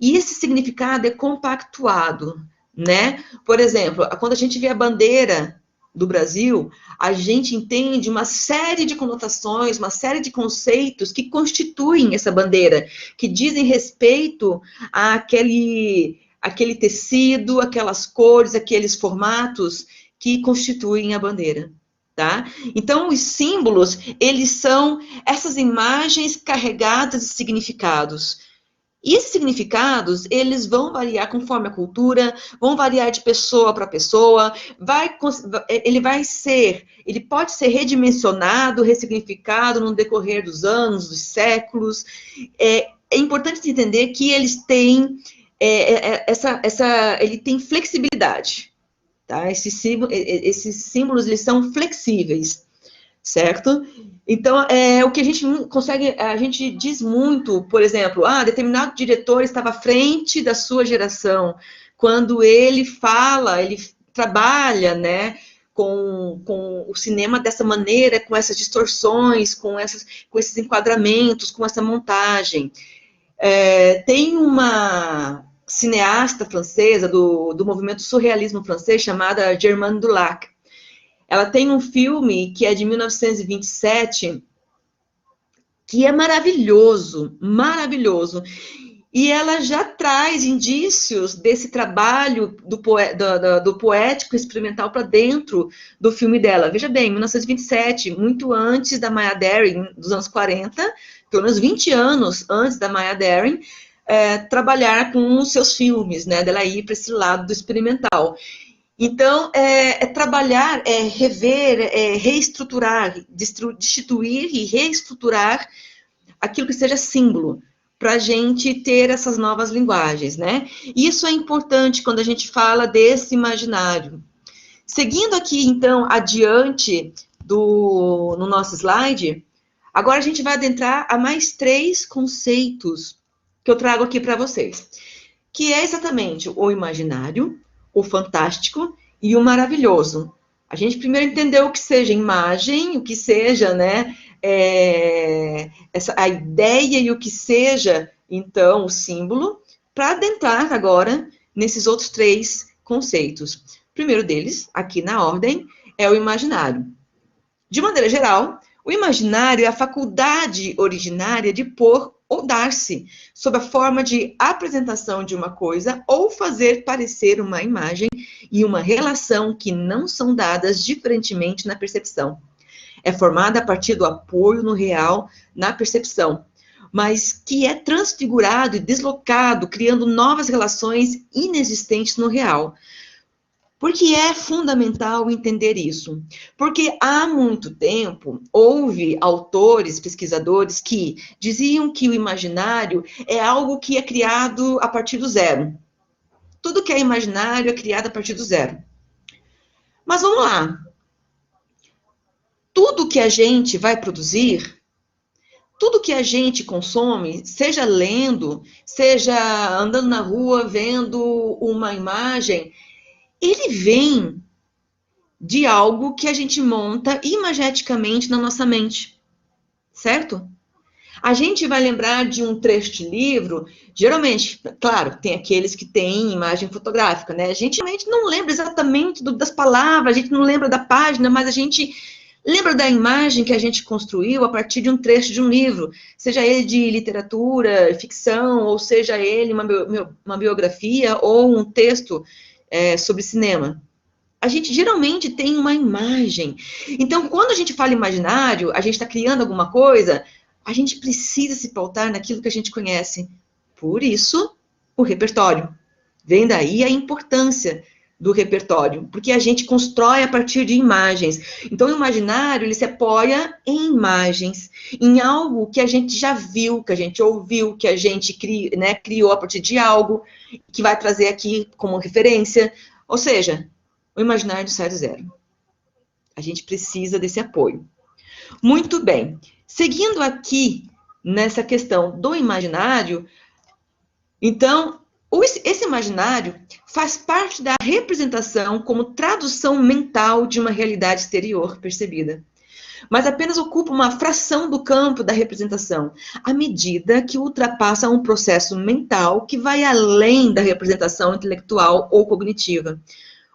E esse significado é compactuado, né? Por exemplo, quando a gente vê a bandeira do Brasil, a gente entende uma série de conotações, uma série de conceitos que constituem essa bandeira, que dizem respeito àquele tecido, aquelas cores, aqueles formatos que constituem a bandeira. Tá? Então, os símbolos, eles são essas imagens carregadas de significados. E esses significados, eles vão variar conforme a cultura, vão variar de pessoa para pessoa, ele pode ser redimensionado, ressignificado no decorrer dos anos, dos séculos. É importante entender que eles têm ele tem flexibilidade, tá? Esses símbolos, eles são flexíveis, certo? Então, o que a gente diz muito, por exemplo, determinado diretor estava à frente da sua geração, quando ele trabalha, né, com o cinema dessa maneira, com essas distorções, com esses enquadramentos, com essa montagem. Tem uma cineasta francesa do movimento surrealismo francês, chamada Germaine Dulac. Ela tem um filme que é de 1927, que é maravilhoso, maravilhoso. E ela já traz indícios desse trabalho do poético experimental para dentro do filme dela. Veja bem, 1927, muito antes da Maya Deren, dos anos 40, pelo menos 20 anos antes da Maya Deren, trabalhar com os seus filmes, né, dela ir para esse lado do experimental. Então, trabalhar, rever, reestruturar, destituir e reestruturar aquilo que seja símbolo, para a gente ter essas novas linguagens, né? E isso é importante quando a gente fala desse imaginário. Seguindo aqui, então, adiante no nosso slide, agora a gente vai adentrar a mais 3 conceitos que eu trago aqui para vocês, que é exatamente o imaginário, o fantástico e o maravilhoso. A gente primeiro entendeu o que seja imagem, o que seja, né, a ideia e o que seja, então, o símbolo, para adentrar agora nesses outros 3 conceitos. O primeiro deles, aqui na ordem, é o imaginário. De maneira geral, o imaginário é a faculdade originária de pôr ou dar-se sob a forma de apresentação de uma coisa ou fazer parecer uma imagem e uma relação que não são dadas diferentemente na percepção. É formada a partir do apoio no real, na percepção, mas que é transfigurado e deslocado, criando novas relações inexistentes no real. Por que é fundamental entender isso? Porque há muito tempo houve autores, pesquisadores que diziam que o imaginário é algo que é criado a partir do zero. Tudo que é imaginário é criado a partir do zero. Mas vamos lá. Tudo que a gente vai produzir, tudo que a gente consome, seja lendo, seja andando na rua vendo uma imagem, ele vem de algo que a gente monta imageticamente na nossa mente, certo? A gente vai lembrar de um trecho de livro, geralmente, claro, tem aqueles que têm imagem fotográfica, né? A gente realmente não lembra exatamente das palavras, a gente não lembra da página, mas a gente lembra da imagem que a gente construiu a partir de um trecho de um livro, seja ele de literatura, ficção, ou seja ele uma biografia ou um texto sobre cinema. A gente geralmente tem uma imagem. Então, quando a gente fala imaginário, a gente está criando alguma coisa A gente precisa se pautar naquilo que a gente conhece. Por isso, o repertório. Vem daí a importância do repertório, porque a gente constrói a partir de imagens. Então, o imaginário, ele se apoia em imagens, em algo que a gente já viu, que a gente ouviu, que a gente criou a partir de algo, que vai trazer aqui como referência. Ou seja, o imaginário sai do zero. A gente precisa desse apoio. Muito bem. Seguindo aqui nessa questão do imaginário, então, esse imaginário faz parte da representação como tradução mental de uma realidade exterior percebida, mas apenas ocupa uma fração do campo da representação, à medida que ultrapassa um processo mental que vai além da representação intelectual ou cognitiva.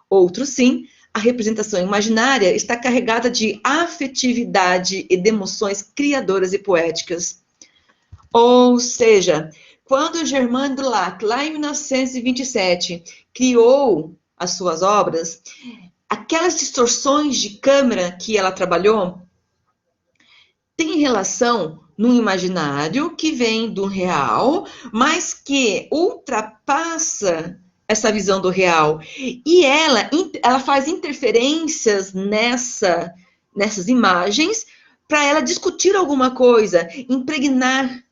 Outro sim, a representação imaginária está carregada de afetividade e de emoções criadoras e poéticas. Ou seja, quando Germain Dulac, lá em 1927, criou as suas obras, aquelas distorções de câmera que ela trabalhou têm relação no imaginário que vem do real, mas que ultrapassa essa visão do real. E ela faz interferências nessas imagens para ela discutir alguma coisa, impregnar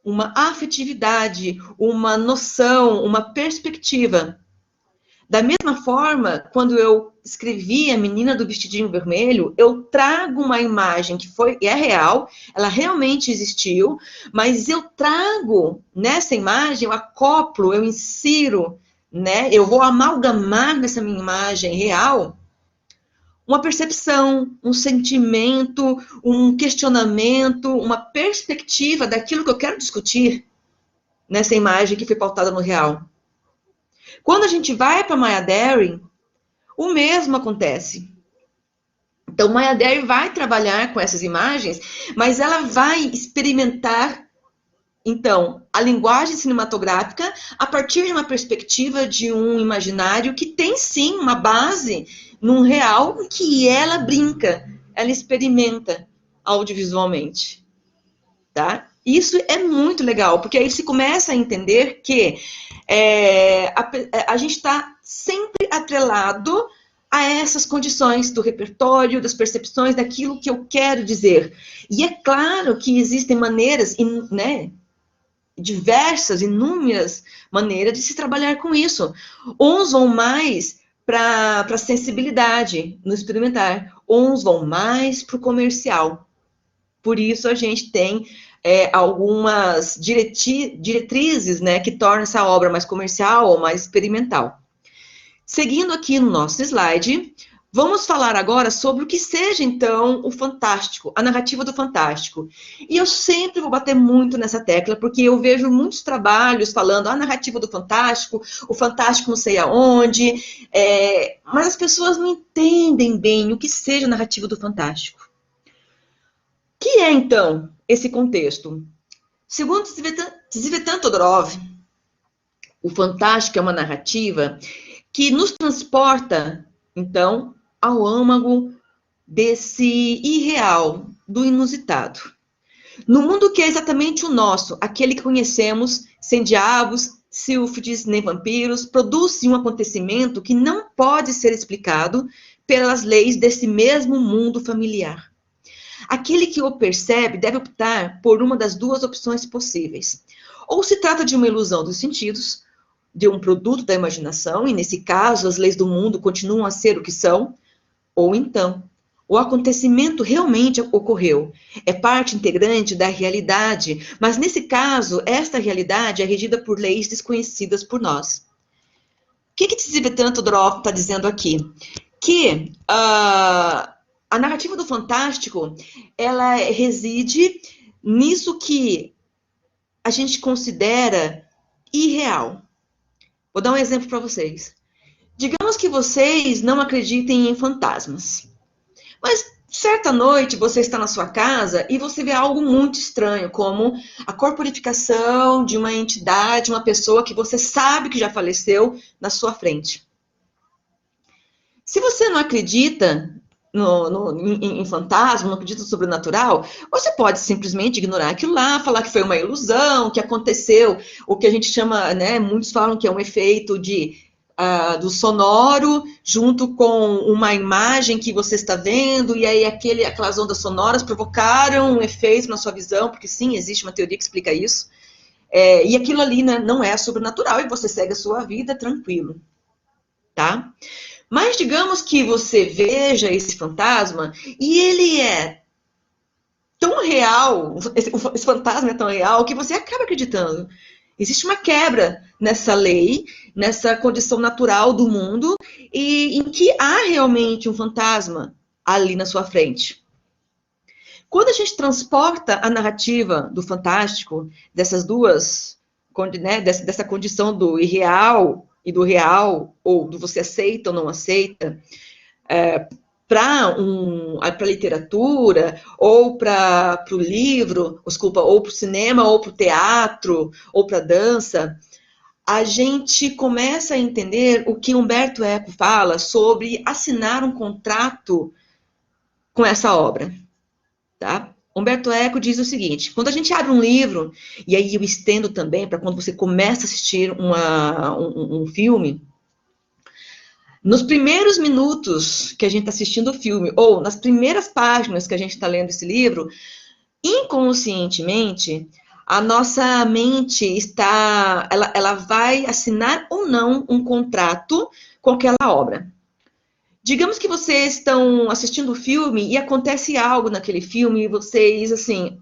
uma afetividade, uma noção, uma perspectiva. Da mesma forma, quando eu escrevi A Menina do Vestidinho Vermelho, eu trago uma imagem que é real, ela realmente existiu, mas eu trago nessa imagem, eu acoplo, eu insiro, né? Eu vou amalgamar nessa minha imagem real uma percepção, um sentimento, um questionamento, uma perspectiva daquilo que eu quero discutir nessa imagem que foi pautada no real. Quando a gente vai para Maya Deren, o mesmo acontece. Então, Maya Deren vai trabalhar com essas imagens, mas ela vai experimentar, então, a linguagem cinematográfica a partir de uma perspectiva de um imaginário que tem, sim, uma base num real que ela brinca, ela experimenta audiovisualmente, tá? Isso é muito legal, porque aí se começa a entender que a gente está sempre atrelado a essas condições do repertório, das percepções, daquilo que eu quero dizer. E é claro que existem maneiras, né, diversas, inúmeras maneiras de se trabalhar com isso. Uns vão mais para a sensibilidade no experimentar, uns vão mais para o comercial. Por isso a gente tem algumas diretrizes, né, que tornam essa obra mais comercial ou mais experimental. Seguindo aqui no nosso slide, vamos falar agora sobre o que seja, então, o fantástico, a narrativa do fantástico. E eu sempre vou bater muito nessa tecla, porque eu vejo muitos trabalhos falando a narrativa do fantástico, o fantástico não sei aonde, mas as pessoas não entendem bem o que seja a narrativa do fantástico. O que é, então, esse contexto? Segundo Tzvetan Todorov, o fantástico é uma narrativa que nos transporta, então, ao âmago desse irreal, do inusitado. No mundo que é exatamente o nosso, aquele que conhecemos, sem diabos, sílfides, nem vampiros, produz um acontecimento que não pode ser explicado pelas leis desse mesmo mundo familiar. Aquele que o percebe deve optar por uma das duas opções possíveis. Ou se trata de uma ilusão dos sentidos, de um produto da imaginação, e nesse caso as leis do mundo continuam a ser o que são, ou então, o acontecimento realmente ocorreu, é parte integrante da realidade, mas nesse caso, esta realidade é regida por leis desconhecidas por nós. O que Tzvetan Todorov está dizendo aqui? Que a narrativa do fantástico, ela reside nisso que a gente considera irreal. Vou dar um exemplo para vocês. Digamos que vocês não acreditem em fantasmas. Mas, certa noite, você está na sua casa e você vê algo muito estranho, como a corporificação de uma entidade, uma pessoa que você sabe que já faleceu na sua frente. Se você não acredita em fantasma, não acredita no sobrenatural, você pode simplesmente ignorar aquilo lá, falar que foi uma ilusão, que aconteceu, o que a gente chama, né, muitos falam que é um efeito do sonoro junto com uma imagem que você está vendo, e aí aquelas ondas sonoras provocaram um efeito na sua visão, porque sim, existe uma teoria que explica isso, e aquilo ali, né, não é sobrenatural, e você segue a sua vida tranquilo, tá? Mas digamos que você veja esse fantasma e ele é tão real, esse fantasma é tão real que você acaba acreditando. Existe uma quebra nessa lei, nessa condição natural do mundo, e em que há realmente um fantasma ali na sua frente. Quando a gente transporta a narrativa do fantástico, dessas duas, né, dessa condição do irreal e do real, ou do você aceita ou não aceita, para a literatura, ou para o livro, desculpa, ou para o cinema, ou para o teatro, ou para a dança, a gente começa a entender o que Umberto Eco fala sobre assinar um contrato com essa obra. Tá? Humberto Eco diz o seguinte: quando a gente abre um livro, e aí eu estendo também para quando você começa a assistir um filme, nos primeiros minutos que a gente está assistindo o filme, ou nas primeiras páginas que a gente está lendo esse livro, inconscientemente, a nossa mente ela vai assinar ou não um contrato com aquela obra. Digamos que vocês estão assistindo o filme e acontece algo naquele filme e vocês, assim,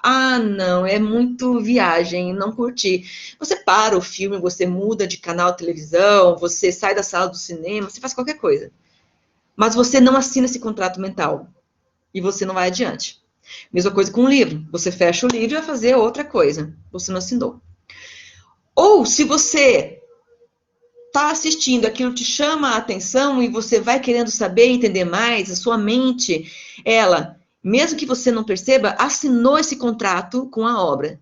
não, é muito viagem, não curti. Você para o filme, você muda de canal de televisão, você sai da sala do cinema, você faz qualquer coisa. Mas você não assina esse contrato mental e você não vai adiante. Mesma coisa com o livro. Você fecha o livro e vai fazer outra coisa. Você não assinou. Ou se você está assistindo, aquilo te chama a atenção e você vai querendo saber, entender mais, a sua mente, ela, mesmo que você não perceba, assinou esse contrato com a obra.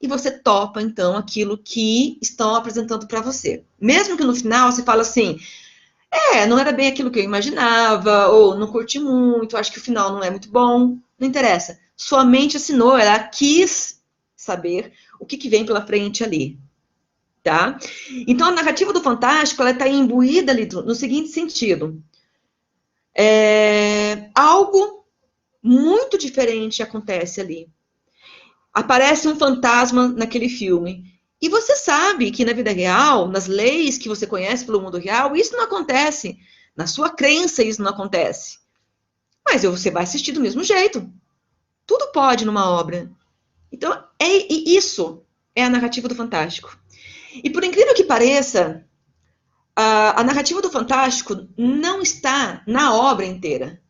E você topa, então, aquilo que estão apresentando para você. Mesmo que no final você fala assim, não era bem aquilo que eu imaginava, ou não curti muito, acho que o final não é muito bom, não interessa. Sua mente assinou, ela quis saber o que vem pela frente ali. Tá? Então, a narrativa do Fantástico está imbuída ali no seguinte sentido. Algo muito diferente acontece ali. Aparece um fantasma naquele filme. E você sabe que na vida real, nas leis que você conhece pelo mundo real, isso não acontece. Na sua crença, isso não acontece. Mas você vai assistir do mesmo jeito. Tudo pode numa obra. Então, isso é a narrativa do Fantástico. E por incrível que pareça, a narrativa do Fantástico não está na obra inteira.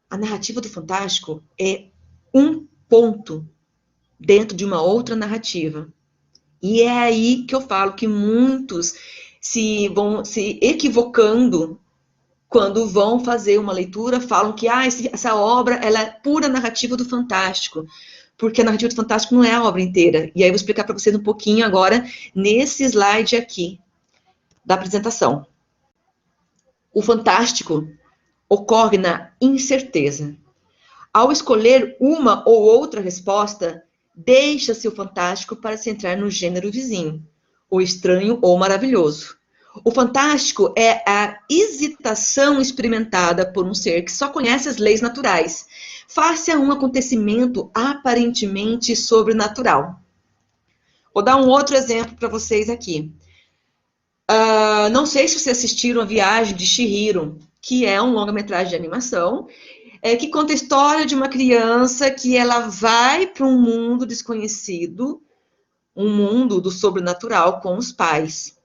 A narrativa do Fantástico é um ponto dentro de uma outra narrativa. E é aí que eu falo que muitos vão se equivocando quando vão fazer uma leitura, falam que essa obra ela é pura narrativa do Fantástico. Porque a narrativa do Fantástico não é a obra inteira. E aí eu vou explicar para vocês um pouquinho agora nesse slide aqui da apresentação. O fantástico ocorre na incerteza. Ao escolher uma ou outra resposta, deixa-se o fantástico para se entrar no gênero vizinho, o estranho ou maravilhoso. O fantástico é a hesitação experimentada por um ser que só conhece as leis naturais, face a um acontecimento aparentemente sobrenatural. Vou dar um outro exemplo para vocês aqui. Não sei se vocês assistiram A Viagem de Chihiro, que é um longa-metragem de animação, que conta a história de uma criança que ela vai para um mundo desconhecido, um mundo do sobrenatural com os pais.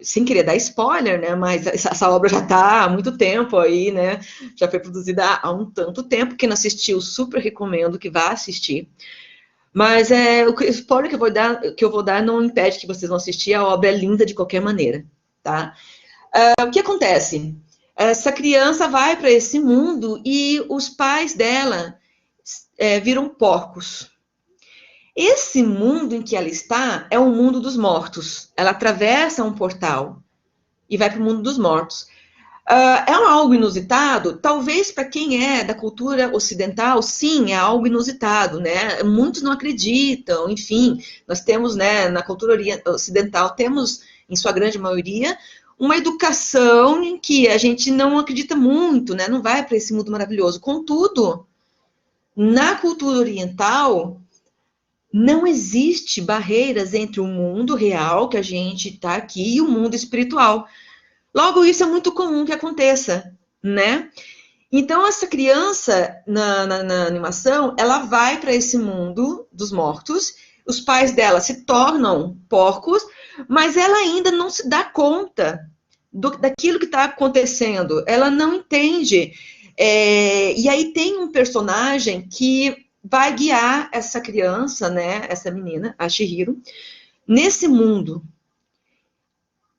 Sem querer dar spoiler, né? Mas essa obra já está há muito tempo aí, né? Já foi produzida há um tanto tempo. Quem não assistiu, super recomendo que vá assistir. Mas o spoiler que eu vou dar não impede que vocês vão assistir, a obra é linda de qualquer maneira, tá? O que acontece? Essa criança vai para esse mundo e os pais dela viram porcos. Esse mundo em que ela está é o mundo dos mortos. Ela atravessa um portal e vai para o mundo dos mortos. É algo inusitado? Talvez para quem é da cultura ocidental, sim, é algo inusitado, né? Muitos não acreditam, enfim, nós temos, né, na cultura ocidental, temos, em sua grande maioria, uma educação em que a gente não acredita muito, né? Não vai para esse mundo maravilhoso. Contudo, na cultura oriental, não existe barreiras entre o mundo real, que a gente está aqui, e o mundo espiritual. Logo, isso é muito comum que aconteça, né? Então, essa criança, na animação, ela vai para esse mundo dos mortos, os pais dela se tornam porcos, mas ela ainda não se dá conta daquilo que está acontecendo, ela não entende. E aí tem um personagem que vai guiar essa criança, né, essa menina, a Chihiro, nesse mundo.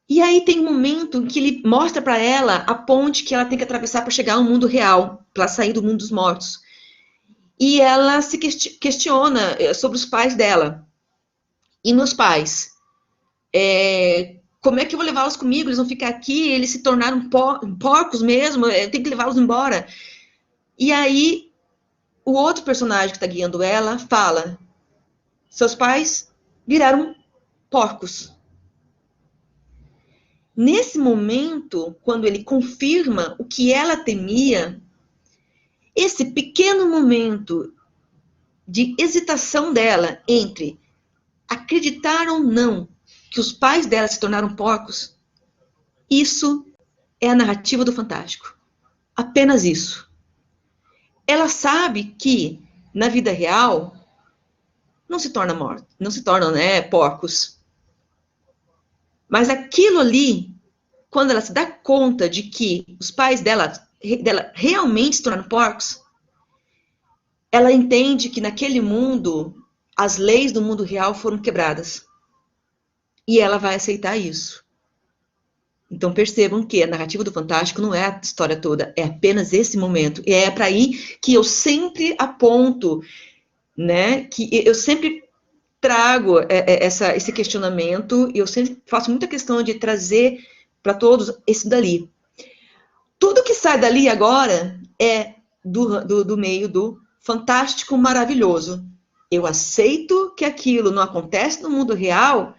E aí tem um momento em que ele mostra para ela a ponte que ela tem que atravessar para chegar ao mundo real, para sair do mundo dos mortos. E ela se questiona sobre os pais dela. E meus pais? Como é que eu vou levá-los comigo? Eles vão ficar aqui, eles se tornaram porcos mesmo, eu tenho que levá-los embora. E aí, o outro personagem que está guiando ela fala: seus pais viraram porcos. Nesse momento, quando ele confirma o que ela temia, esse pequeno momento de hesitação dela entre acreditar ou não que os pais dela se tornaram porcos, isso é a narrativa do Fantástico. Apenas isso. Ela sabe que, na vida real, não se tornam, né, porcos. Mas aquilo ali, quando ela se dá conta de que os pais dela realmente se tornaram porcos, ela entende que naquele mundo, as leis do mundo real foram quebradas. E ela vai aceitar isso. Então percebam que a narrativa do Fantástico não é a história toda, é apenas esse momento. E é para aí que eu sempre aponto, né, que eu sempre trago esse questionamento, e eu sempre faço muita questão de trazer para todos esse dali. Tudo que sai dali agora é do meio do fantástico maravilhoso. Eu aceito que aquilo não acontece no mundo real,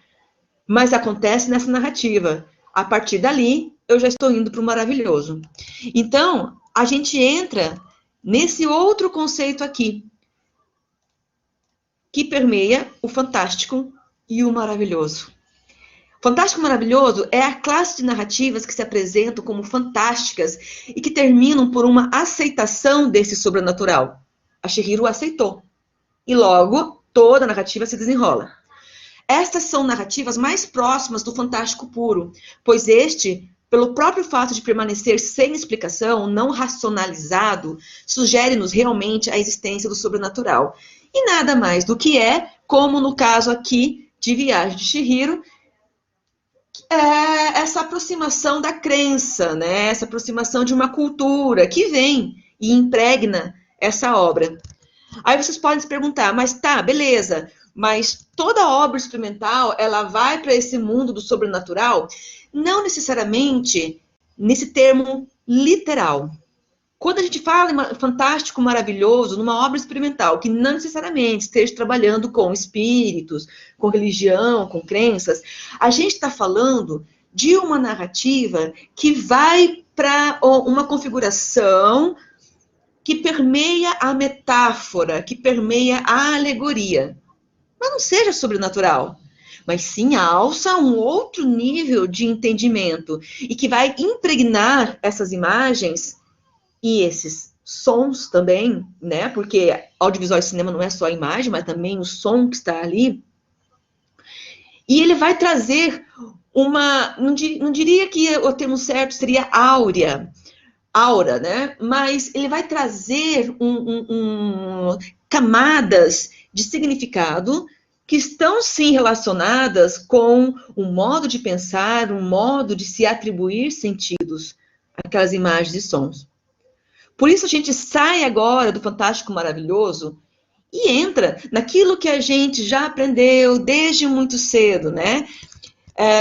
mas acontece nessa narrativa. A partir dali, eu já estou indo para o maravilhoso. Então, a gente entra nesse outro conceito aqui, que permeia o fantástico e o maravilhoso. Fantástico e Maravilhoso é a classe de narrativas que se apresentam como fantásticas e que terminam por uma aceitação desse sobrenatural. A Chihiro aceitou. E logo, toda a narrativa se desenrola. Estas são narrativas mais próximas do fantástico puro, pois este, pelo próprio fato de permanecer sem explicação, não racionalizado, sugere-nos realmente a existência do sobrenatural. E nada mais do que como no caso aqui de Viagem de Chihiro, essa aproximação da crença, né? Essa aproximação de uma cultura que vem e impregna essa obra. Aí vocês podem se perguntar, mas tá, beleza, mas toda obra experimental, ela vai para esse mundo do sobrenatural? Não necessariamente nesse termo literal. Quando a gente fala em fantástico, maravilhoso, numa obra experimental, que não necessariamente esteja trabalhando com espíritos, com religião, com crenças, a gente está falando de uma narrativa que vai para uma configuração que permeia a metáfora, que permeia a alegoria. Mas não seja sobrenatural, mas sim alça um outro nível de entendimento e que vai impregnar essas imagens e esses sons também, né? Porque audiovisual e cinema não é só a imagem, mas também o som que está ali. E ele vai trazer não diria que o termo certo seria aura, né? Mas ele vai trazer camadas de significado que estão sim relacionadas com um modo de pensar, um modo de se atribuir sentidos àquelas imagens e sons. Por isso a gente sai agora do fantástico maravilhoso e entra naquilo que a gente já aprendeu desde muito cedo, né?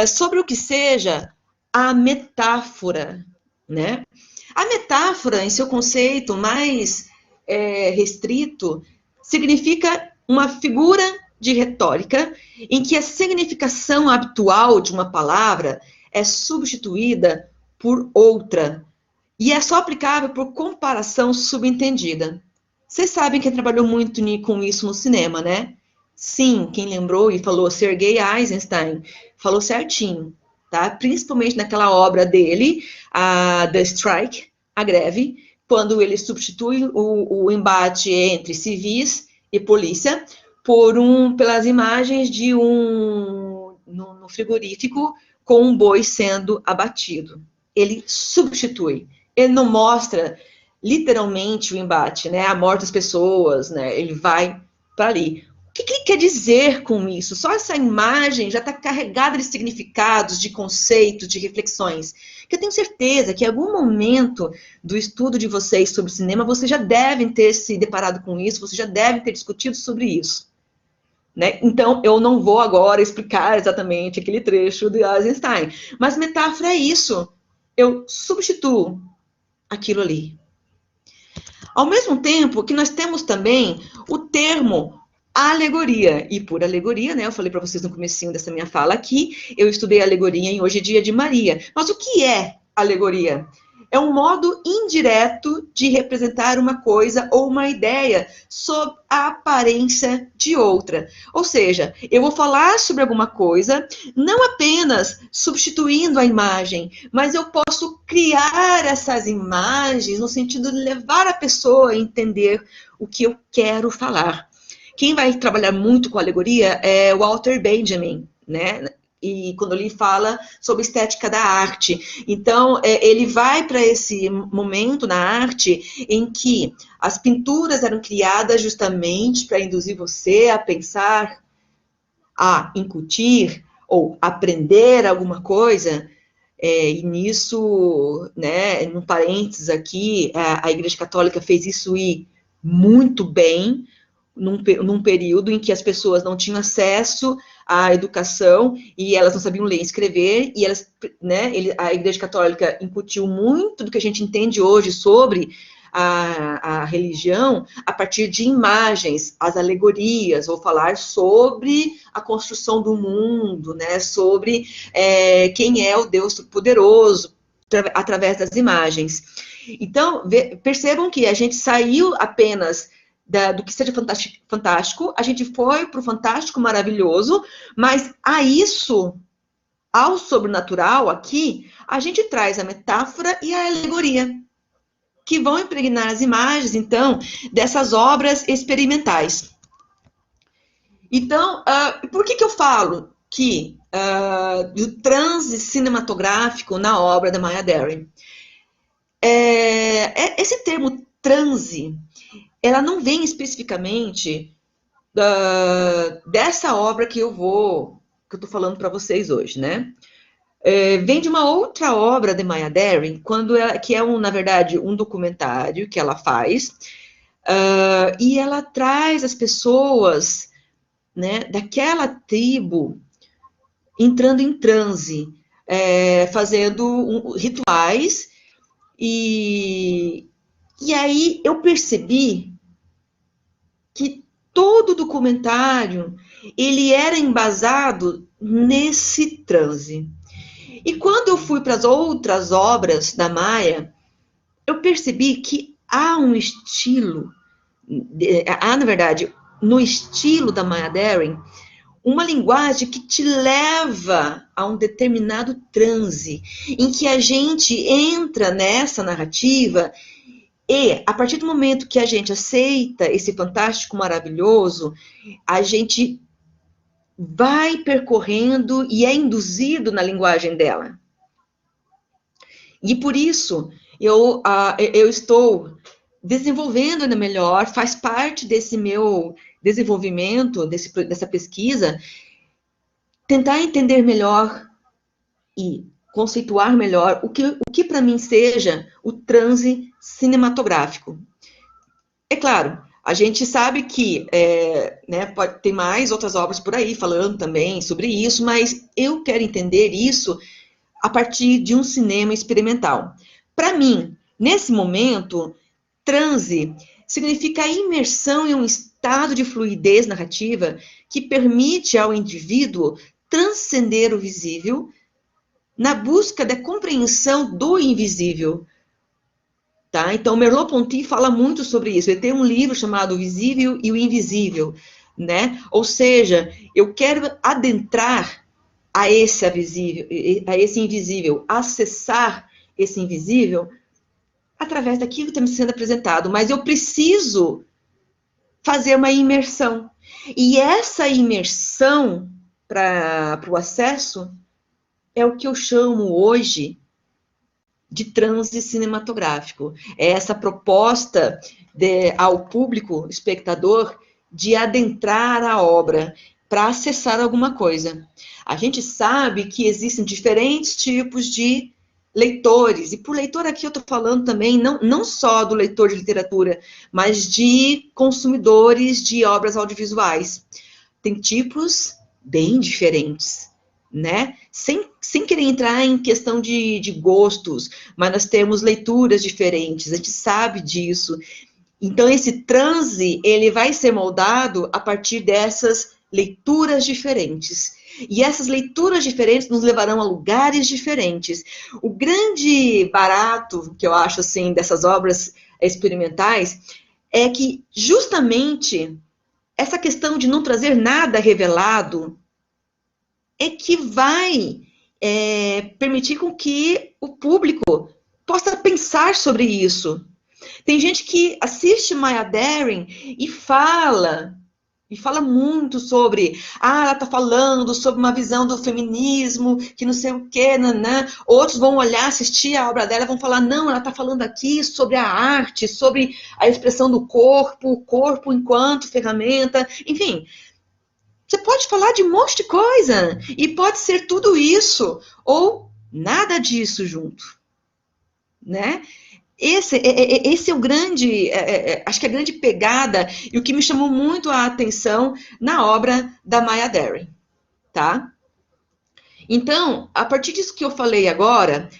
Sobre o que seja a metáfora, né? A metáfora, em seu conceito mais restrito, significa uma figura de retórica em que a significação habitual de uma palavra é substituída por outra e é só aplicável por comparação subentendida. Vocês sabem quem trabalhou muito com isso no cinema, né? Sim, quem lembrou e falou Sergei Eisenstein, falou certinho, tá? Principalmente naquela obra dele, The Strike, a greve, quando ele substitui o embate entre civis e polícia pelas imagens de no frigorífico com um boi sendo abatido. Ele substitui. Ele não mostra literalmente o embate, né? A morte das pessoas, né? Ele vai para ali. O que ele quer dizer com isso? Só essa imagem já está carregada de significados, de conceitos, de reflexões. Que eu tenho certeza que em algum momento do estudo de vocês sobre cinema, vocês já devem ter se deparado com isso, vocês já devem ter discutido sobre isso. Né? Então, eu não vou agora explicar exatamente aquele trecho de Eisenstein, mas metáfora é isso. Eu substituo aquilo ali. Ao mesmo tempo que nós temos também o termo alegoria, e por alegoria, né, eu falei para vocês no comecinho dessa minha fala aqui, eu estudei alegoria em Hoje é Dia de Maria. Mas o que é alegoria? É um modo indireto de representar uma coisa ou uma ideia sob a aparência de outra. Ou seja, eu vou falar sobre alguma coisa, não apenas substituindo a imagem, mas eu posso criar essas imagens no sentido de levar a pessoa a entender o que eu quero falar. Quem vai trabalhar muito com alegoria é Walter Benjamin, né? E quando ele fala sobre estética da arte. Então, ele vai para esse momento na arte em que as pinturas eram criadas justamente para induzir você a pensar, a incutir ou aprender alguma coisa. E nisso, né, num parênteses aqui, a Igreja Católica fez isso e muito bem, num período em que as pessoas não tinham acesso à educação e elas não sabiam ler e escrever, e elas, né, a Igreja Católica incutiu muito do que a gente entende hoje sobre a religião a partir de imagens, as alegorias, vou falar sobre a construção do mundo, né, sobre quem é o Deus poderoso através das imagens. Então, percebam que a gente saiu apenas do que seja fantástico, a gente foi para o fantástico maravilhoso, mas a isso, ao sobrenatural aqui, a gente traz a metáfora e a alegoria, que vão impregnar as imagens, então, dessas obras experimentais. Então, por que eu falo que do transe cinematográfico na obra da Maya Deren? Esse termo transe, ela não vem especificamente dessa obra que eu estou falando para vocês hoje, né? Vem de uma outra obra de Maya Deren, que é, na verdade, um documentário que ela faz, e ela traz as pessoas, né, daquela tribo entrando em transe, fazendo rituais, e aí eu percebi que todo documentário ele era embasado nesse transe. E quando eu fui para as outras obras da Maya, eu percebi que há um estilo, na verdade, no estilo da Maya Deren, uma linguagem que te leva a um determinado transe, em que a gente entra nessa narrativa e, a partir do momento que a gente aceita esse fantástico maravilhoso, a gente vai percorrendo e é induzido na linguagem dela. E por isso, eu estou desenvolvendo ainda melhor, faz parte desse meu desenvolvimento, dessa pesquisa, tentar entender melhor e conceituar melhor o que para mim seja o transe cinematográfico. É claro, a gente sabe que né, pode ter mais outras obras por aí falando também sobre isso, mas eu quero entender isso a partir de um cinema experimental. para mim, nesse momento, transe significa a imersão em um estado de fluidez narrativa que permite ao indivíduo transcender o visível na busca da compreensão do invisível. Tá? Então, Merleau-Ponty fala muito sobre isso. Ele tem um livro chamado O Visível e o Invisível, né? Ou seja, eu quero adentrar a esse invisível, acessar esse invisível através daquilo que está me sendo apresentado, mas eu preciso fazer uma imersão. E essa imersão para o acesso é o que eu chamo hoje de transe cinematográfico. É essa proposta ao público, espectador, de adentrar a obra para acessar alguma coisa. A gente sabe que existem diferentes tipos de leitores, e por leitor aqui eu estou falando também não só do leitor de literatura, mas de consumidores de obras audiovisuais. Tem tipos bem diferentes, né? Sem querer entrar em questão de gostos, mas nós temos leituras diferentes, a gente sabe disso. Então, esse transe, ele vai ser moldado a partir dessas leituras diferentes. E essas leituras diferentes nos levarão a lugares diferentes. O grande barato, que eu acho, assim, dessas obras experimentais, é que, justamente, essa questão de não trazer nada revelado é que vai permitir com que o público possa pensar sobre isso. Tem gente que assiste Maya Deren e fala muito sobre, ela está falando sobre uma visão do feminismo, que não sei o quê, nanã. Outros vão olhar, assistir a obra dela e vão falar, não, ela está falando aqui sobre a arte, sobre a expressão do corpo, o corpo enquanto ferramenta, enfim. Você pode falar de um monte de coisa, e pode ser tudo isso, ou nada disso junto, né? Esse é o grande, acho que a grande pegada, e o que me chamou muito a atenção na obra da Maya Deren, tá? Então, a partir disso que eu falei agora,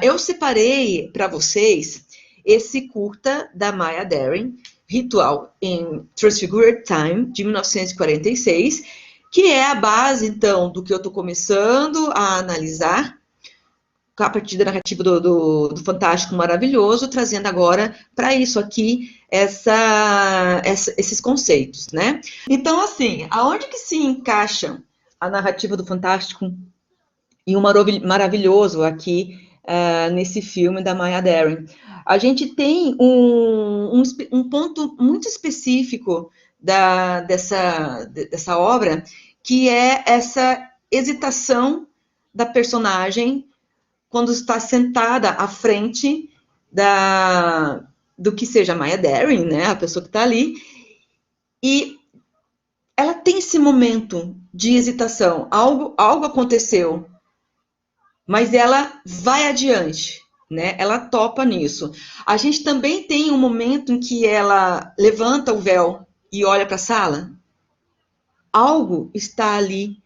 eu separei para vocês esse curta da Maya Deren, Ritual in Transfigured Time, de 1946, que é a base, então, do que eu estou começando a analisar, a partir da narrativa do Fantástico Maravilhoso, trazendo agora para isso aqui esses conceitos, né? Então, assim, aonde que se encaixa a narrativa do Fantástico e o Maravilhoso aqui nesse filme da Maya Deren? A gente tem um ponto muito específico dessa obra, que é essa hesitação da personagem quando está sentada à frente do que seja a Maya Deren, né, a pessoa que está ali, e ela tem esse momento de hesitação, algo aconteceu, mas ela vai adiante, né, ela topa nisso. A gente também tem um momento em que ela levanta o véu e olha para a sala, algo está ali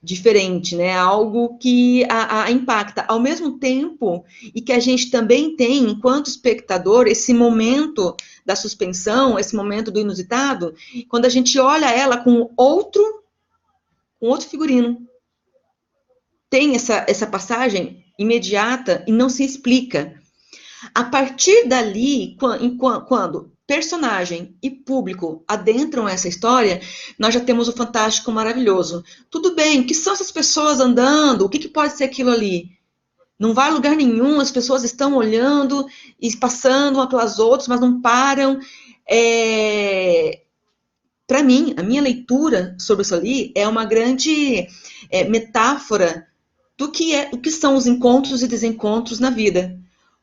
diferente, né? Algo que a impacta. Ao mesmo tempo, e que a gente também tem, enquanto espectador, esse momento da suspensão, esse momento do inusitado, quando a gente olha ela com outro figurino. Tem essa passagem imediata e não se explica. A partir dali, quando personagem e público adentram essa história, nós já temos o Fantástico Maravilhoso. Tudo bem, o que são essas pessoas andando? O que pode ser aquilo ali? Não vai a lugar nenhum, as pessoas estão olhando e passando uma pelas outras, mas não param. Para mim, a minha leitura sobre isso ali é uma grande metáfora do que são os encontros e desencontros na vida.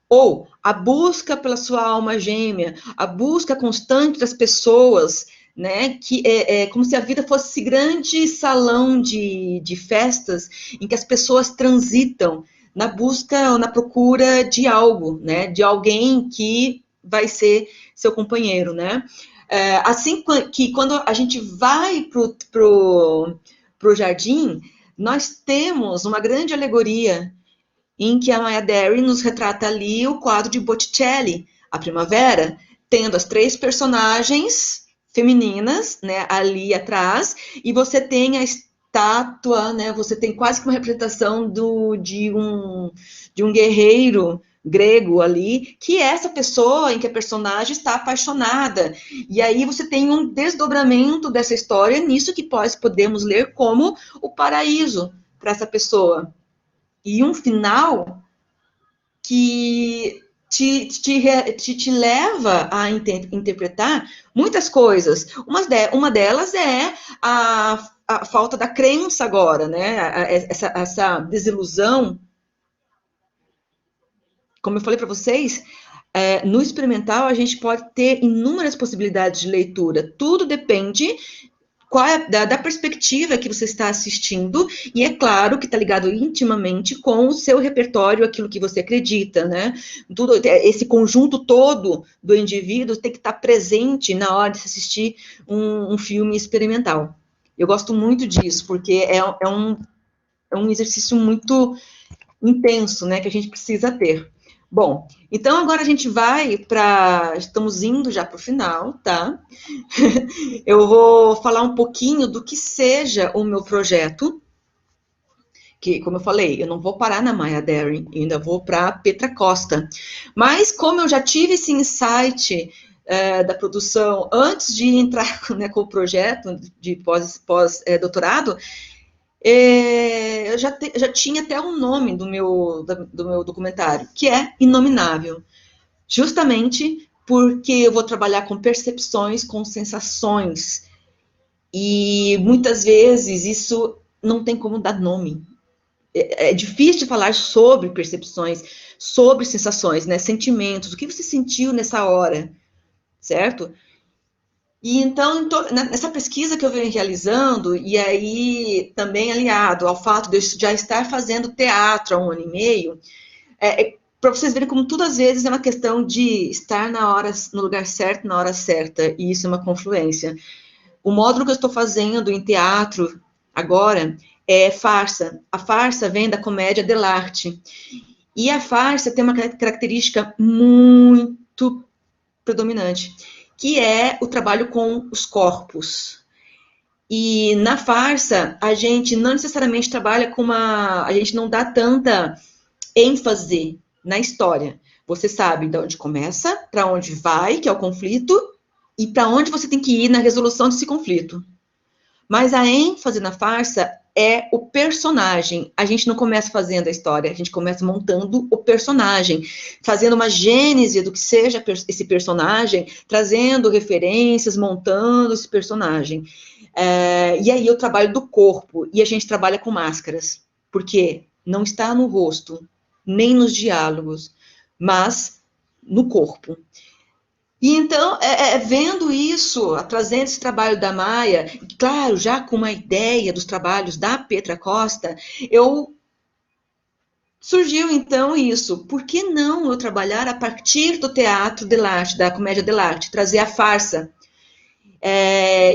Ou a busca pela sua alma gêmea, a busca constante das pessoas, né? Que é como se a vida fosse esse grande salão de festas em que as pessoas transitam na busca ou na procura de algo, né? De alguém que vai ser seu companheiro, né? Assim que quando a gente vai pro jardim, nós temos uma grande alegoria em que a Maya Deren nos retrata ali o quadro de Botticelli, A Primavera, tendo as 3 personagens femininas, né, ali atrás, e você tem a estátua, né, você tem quase que uma representação de um guerreiro grego ali, que é essa pessoa em que a personagem está apaixonada. E aí você tem um desdobramento dessa história nisso que podemos ler como o paraíso para essa pessoa. E um final que te leva a interpretar muitas coisas. Uma delas é a falta da crença agora, né? Essa desilusão. Como eu falei para vocês, no experimental a gente pode ter inúmeras possibilidades de leitura. Tudo depende qual é da perspectiva que você está assistindo, e é claro que está ligado intimamente com o seu repertório, aquilo que você acredita, né? Tudo, esse conjunto todo do indivíduo tem que estar presente na hora de assistir um filme experimental. Eu gosto muito disso, porque é um exercício muito intenso, né, que a gente precisa ter. Bom, então agora a gente vai para. Estamos indo já para o final, tá? Eu vou falar um pouquinho do que seja o meu projeto, que, como eu falei, eu não vou parar na Maya Deren, ainda vou para Petra Costa. Mas como eu já tive esse insight da produção antes de entrar, né, com o projeto de pós-doutorado, eu já tinha até um nome do meu documentário, que é Inominável. Justamente porque eu vou trabalhar com percepções, com sensações. E muitas vezes isso não tem como dar nome. É difícil de falar sobre percepções, sobre sensações, né? Sentimentos. O que você sentiu nessa hora, certo? E então, nessa pesquisa que eu venho realizando, e aí também aliado ao fato de eu já estar fazendo teatro há 1 ano e meio, para vocês verem como tudo às vezes é uma questão de estar no lugar certo, na hora certa, e isso é uma confluência. O módulo que eu estou fazendo em teatro agora é farsa. A farsa vem da comédia dell'arte. E a farsa tem uma característica muito predominante, que é o trabalho com os corpos. E na farsa, a gente não necessariamente trabalha com a gente não dá tanta ênfase na história. Você sabe de onde começa, para onde vai, que é o conflito, e para onde você tem que ir na resolução desse conflito. Mas a ênfase na farsa é o personagem. A gente não começa fazendo a história, a gente começa montando o personagem, fazendo uma gênese do que seja esse personagem, trazendo referências, montando esse personagem. E aí o trabalho do corpo, e a gente trabalha com máscaras, porque não está no rosto, nem nos diálogos, mas no corpo. E então, vendo isso, trazendo esse trabalho da Maya, claro, já com uma ideia dos trabalhos da Petra Costa, surgiu então isso. Por que não eu trabalhar a partir do teatro dell'arte, da comédia dell'arte, trazer a farsa?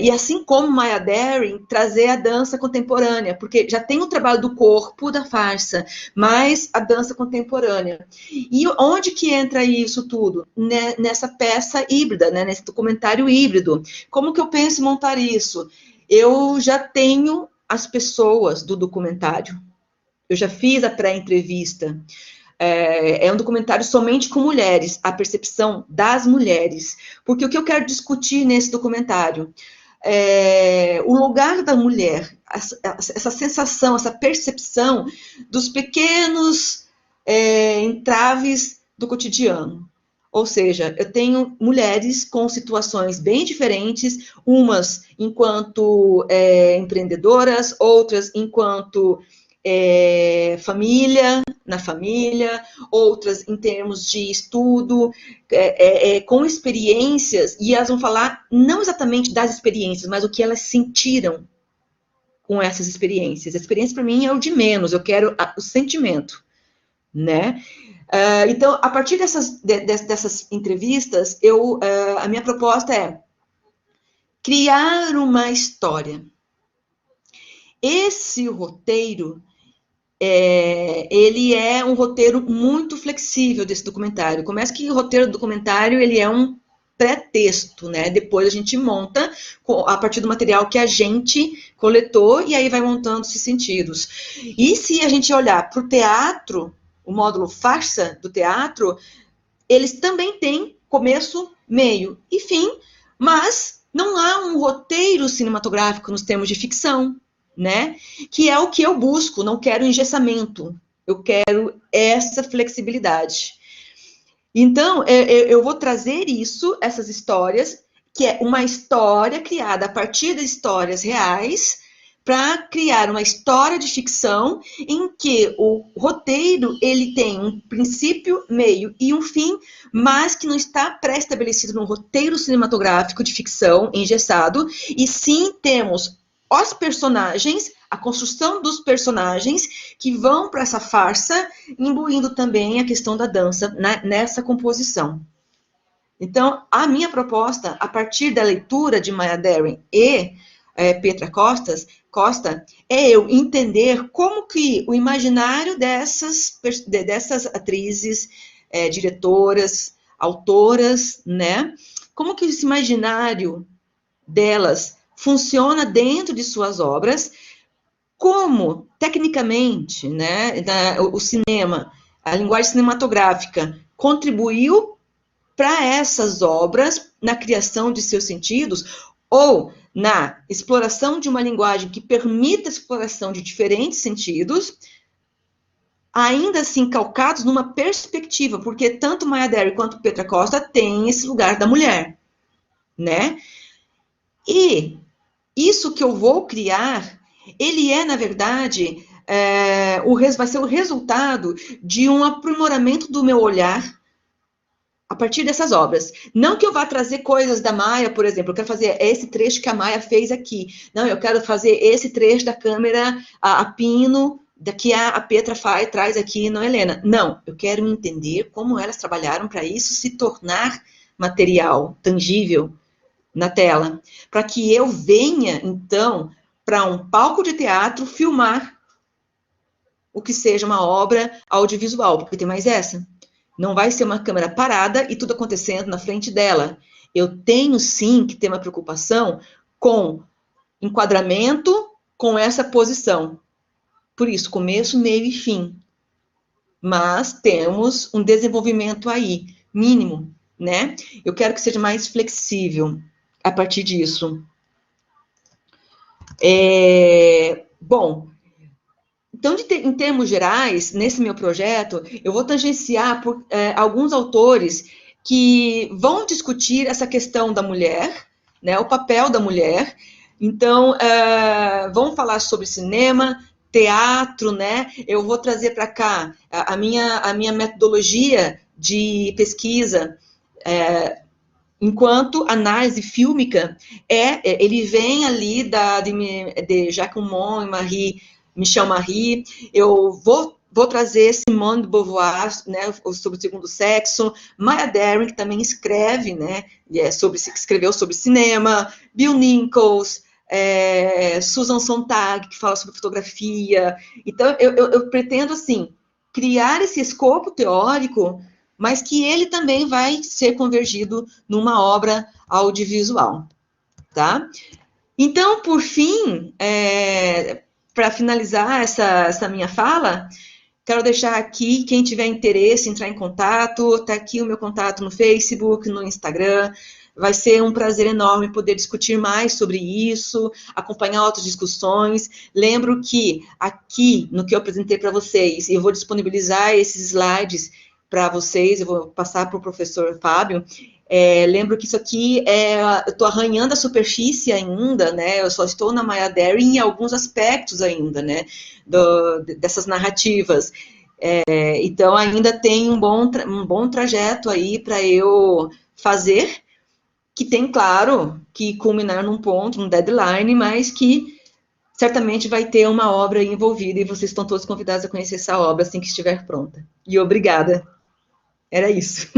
E assim como Maya Deren, trazer a dança contemporânea, porque já tem o trabalho do corpo da farsa, mas a dança contemporânea. E onde que entra isso tudo? Nessa peça híbrida, né? Nesse documentário híbrido. Como que eu penso em montar isso? Eu já tenho as pessoas do documentário. Eu já fiz a pré-entrevista. É um documentário somente com mulheres, a percepção das mulheres. Porque o que eu quero discutir nesse documentário é o lugar da mulher, essa sensação, essa percepção dos pequenos entraves do cotidiano. Ou seja, eu tenho mulheres com situações bem diferentes, umas enquanto empreendedoras, outras enquanto na família, outras em termos de estudo, com experiências, e elas vão falar não exatamente das experiências, mas o que elas sentiram com essas experiências. A experiência, para mim, é o de menos, eu quero o sentimento, né? Então, a partir dessas entrevistas, a minha proposta é criar uma história. Esse roteiro ele é um roteiro muito flexível desse documentário. Começa que o roteiro do documentário ele é um pré-texto, né? Depois a gente monta a partir do material que a gente coletou e aí vai montando esses sentidos. E se a gente olhar para o teatro, o módulo farsa do teatro, eles também têm começo, meio e fim, mas não há um roteiro cinematográfico nos termos de ficção, né? Que é o que eu busco, não quero engessamento, eu quero essa flexibilidade. Então, eu vou trazer isso, essas histórias, que é uma história criada a partir de histórias reais, para criar uma história de ficção em que o roteiro ele tem um princípio, meio e um fim, mas que não está pré-estabelecido no roteiro cinematográfico de ficção engessado, e sim temos os personagens, a construção dos personagens que vão para essa farsa, imbuindo também a questão da dança nessa composição. Então, a minha proposta, a partir da leitura de Maya Deren e Petra Costa, é eu entender como que o imaginário dessas atrizes, diretoras, autoras, né? Como que esse imaginário delas funciona dentro de suas obras, como, tecnicamente, né, o cinema, a linguagem cinematográfica contribuiu para essas obras na criação de seus sentidos, ou na exploração de uma linguagem que permita a exploração de diferentes sentidos, ainda assim calcados numa perspectiva, porque tanto Maya Deren quanto Petra Costa têm esse lugar da mulher, né? E isso que eu vou criar, ele na verdade, vai ser o resultado de um aprimoramento do meu olhar a partir dessas obras. Não que eu vá trazer coisas da Maia, por exemplo, eu quero fazer esse trecho que a Maia fez aqui. Não, eu quero fazer esse trecho da câmera a pino, que a Petra traz aqui na Helena. Não, eu quero entender como elas trabalharam para isso se tornar material, tangível, na tela, para que eu venha, então, para um palco de teatro filmar o que seja uma obra audiovisual, porque tem mais essa. Não vai ser uma câmera parada e tudo acontecendo na frente dela. Eu tenho, sim, que ter uma preocupação com enquadramento, com essa posição. Por isso, começo, meio e fim. Mas temos um desenvolvimento aí, mínimo, né? Eu quero que seja mais flexível a partir disso. Bom, então, em termos gerais, nesse meu projeto, eu vou tangenciar alguns autores que vão discutir essa questão da mulher, né, o papel da mulher. Então, vamos falar sobre cinema, teatro, né? Eu vou trazer para cá a minha metodologia de pesquisa, enquanto análise fílmica ele vem ali de Jacques Monod e Michel Marie. Eu vou trazer Simone de Beauvoir, né, sobre o segundo sexo, Maya Deren, que também escreve, né, escreveu sobre cinema, Bill Nichols, Susan Sontag, que fala sobre fotografia. Então, eu pretendo, assim, criar esse escopo teórico, mas que ele também vai ser convergido numa obra audiovisual, tá? Então, por fim, para finalizar essa minha fala, quero deixar aqui, quem tiver interesse, entrar em contato, está aqui o meu contato no Facebook, no Instagram. Vai ser um prazer enorme poder discutir mais sobre isso, acompanhar outras discussões. Lembro que aqui, no que eu apresentei para vocês, eu vou disponibilizar esses slides para vocês, eu vou passar para o professor Fábio. Lembro que isso aqui eu estou arranhando a superfície ainda, né? Eu só estou na Maya Deren em alguns aspectos ainda, né? Dessas narrativas. Então, ainda tem um bom trajeto aí para eu fazer, que tem, claro, que culminar num ponto, num deadline, mas que certamente vai ter uma obra envolvida e vocês estão todos convidados a conhecer essa obra assim que estiver pronta. E obrigada. Era isso.